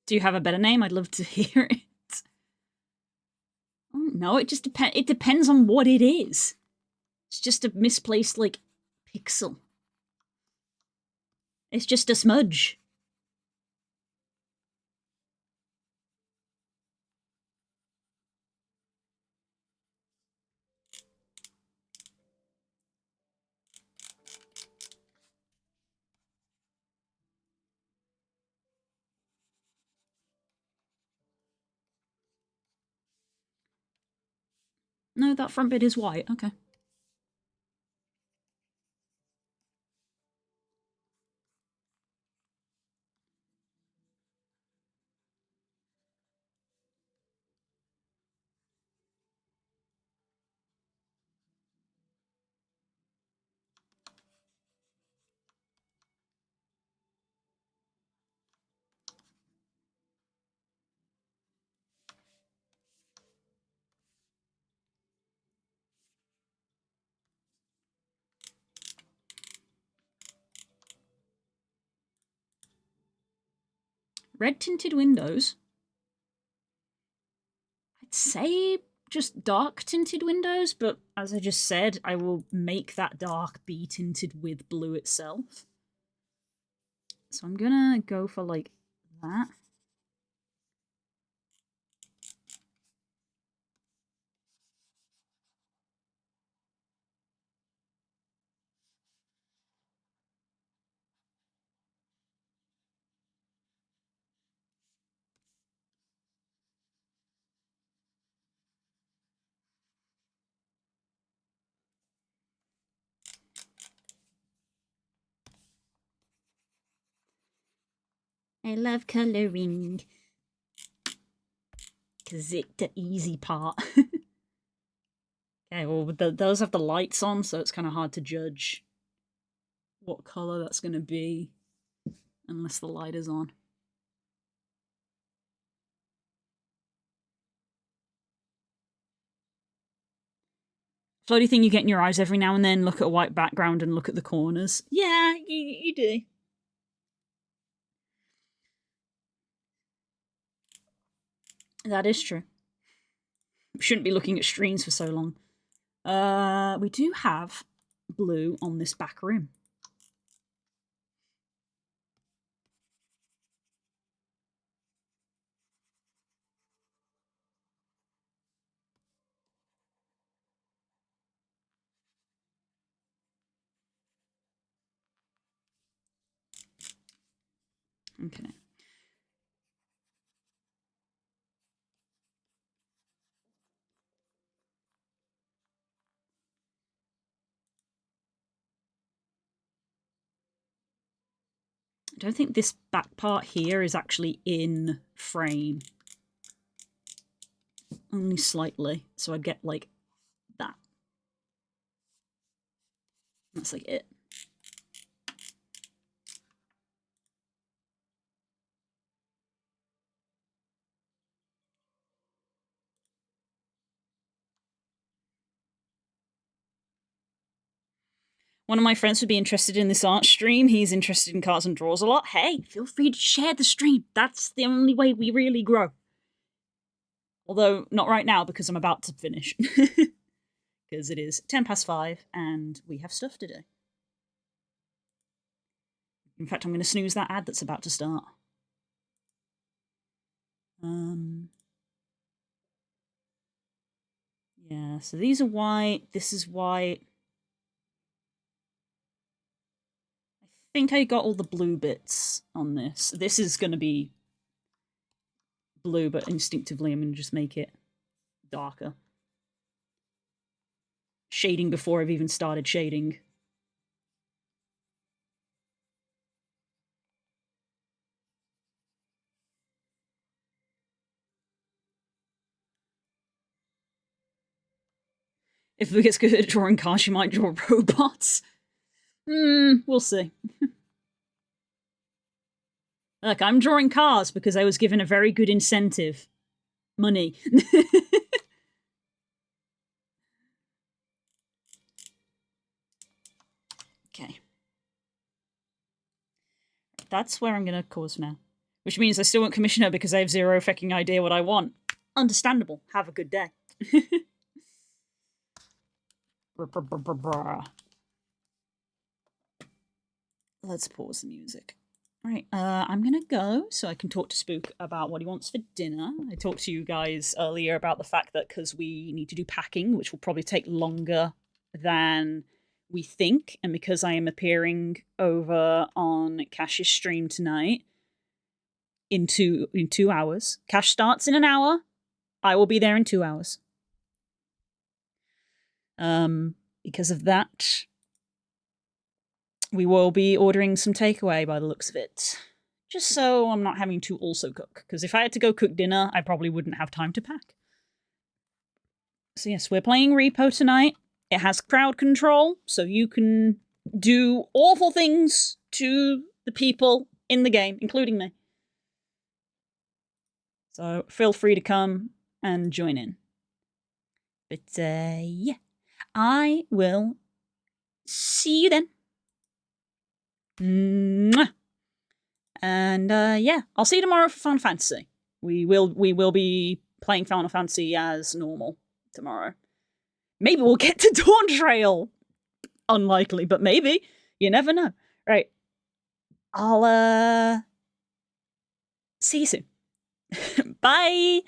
Do you have a better name? I'd love to hear it. Oh, no, it just depends. It depends on what it is. It's just a misplaced like pixel. It's just a smudge. No, that front bit is white. Okay. Red tinted windows? I'd say just dark tinted windows, but as I just said, I will make that dark be tinted with blue itself. So I'm gonna go for like that. I love colouring. Because it's the easy part. Okay, well, those have the lights on, so it's kind of hard to judge what colour that's going to be unless the light is on. Floaty thing you get in your eyes every now and then, look at a white background and look at the corners. Yeah, you do. That is true. Shouldn't be looking at streams for so long. We do have blue on this back rim. Okay. I don't think this back part here is actually in frame. Only slightly. So I'd get like that. That's like it. One of my friends would be interested in this art stream. He's interested in cards and draws a lot. Hey, feel free to share the stream. That's the only way we really grow. Although, not right now, because I'm about to finish. Because it is 5:10 and we have stuff to do. In fact, I'm going to snooze that ad that's about to start. Yeah, so these are white. This is white. I think I got all the blue bits on this. This is going to be blue, but instinctively I'm going to just make it darker. Shading before I've even started shading. If Lou gets good at drawing cars, she might draw robots. We'll see. Look, I'm drawing cars because I was given a very good incentive. Money. Okay. That's where I'm going to pause now. Which means I still won't commission her because I have zero fucking idea what I want. Understandable. Have a good day. Let's pause the music. All right, I'm gonna go so I can talk to Spook about what he wants for dinner. I talked to you guys earlier about the fact that because we need to do packing, which will probably take longer than we think, and because I am appearing over on Cash's stream tonight in 2 hours. Cash starts in an hour. I will be there in 2 hours. Because of that, we will be ordering some takeaway by the looks of it. Just so I'm not having to also cook. Because if I had to go cook dinner, I probably wouldn't have time to pack. So yes, we're playing Repo tonight. It has crowd control, so you can do awful things to the people in the game, including me. So feel free to come and join in. But yeah, I will see you then. Mwah. And yeah, I'll see you tomorrow for Final Fantasy. We will be playing Final Fantasy as normal tomorrow. Maybe we'll get to Dawn Trail. Unlikely, but maybe. You never know. Right. I'll see you soon. Bye.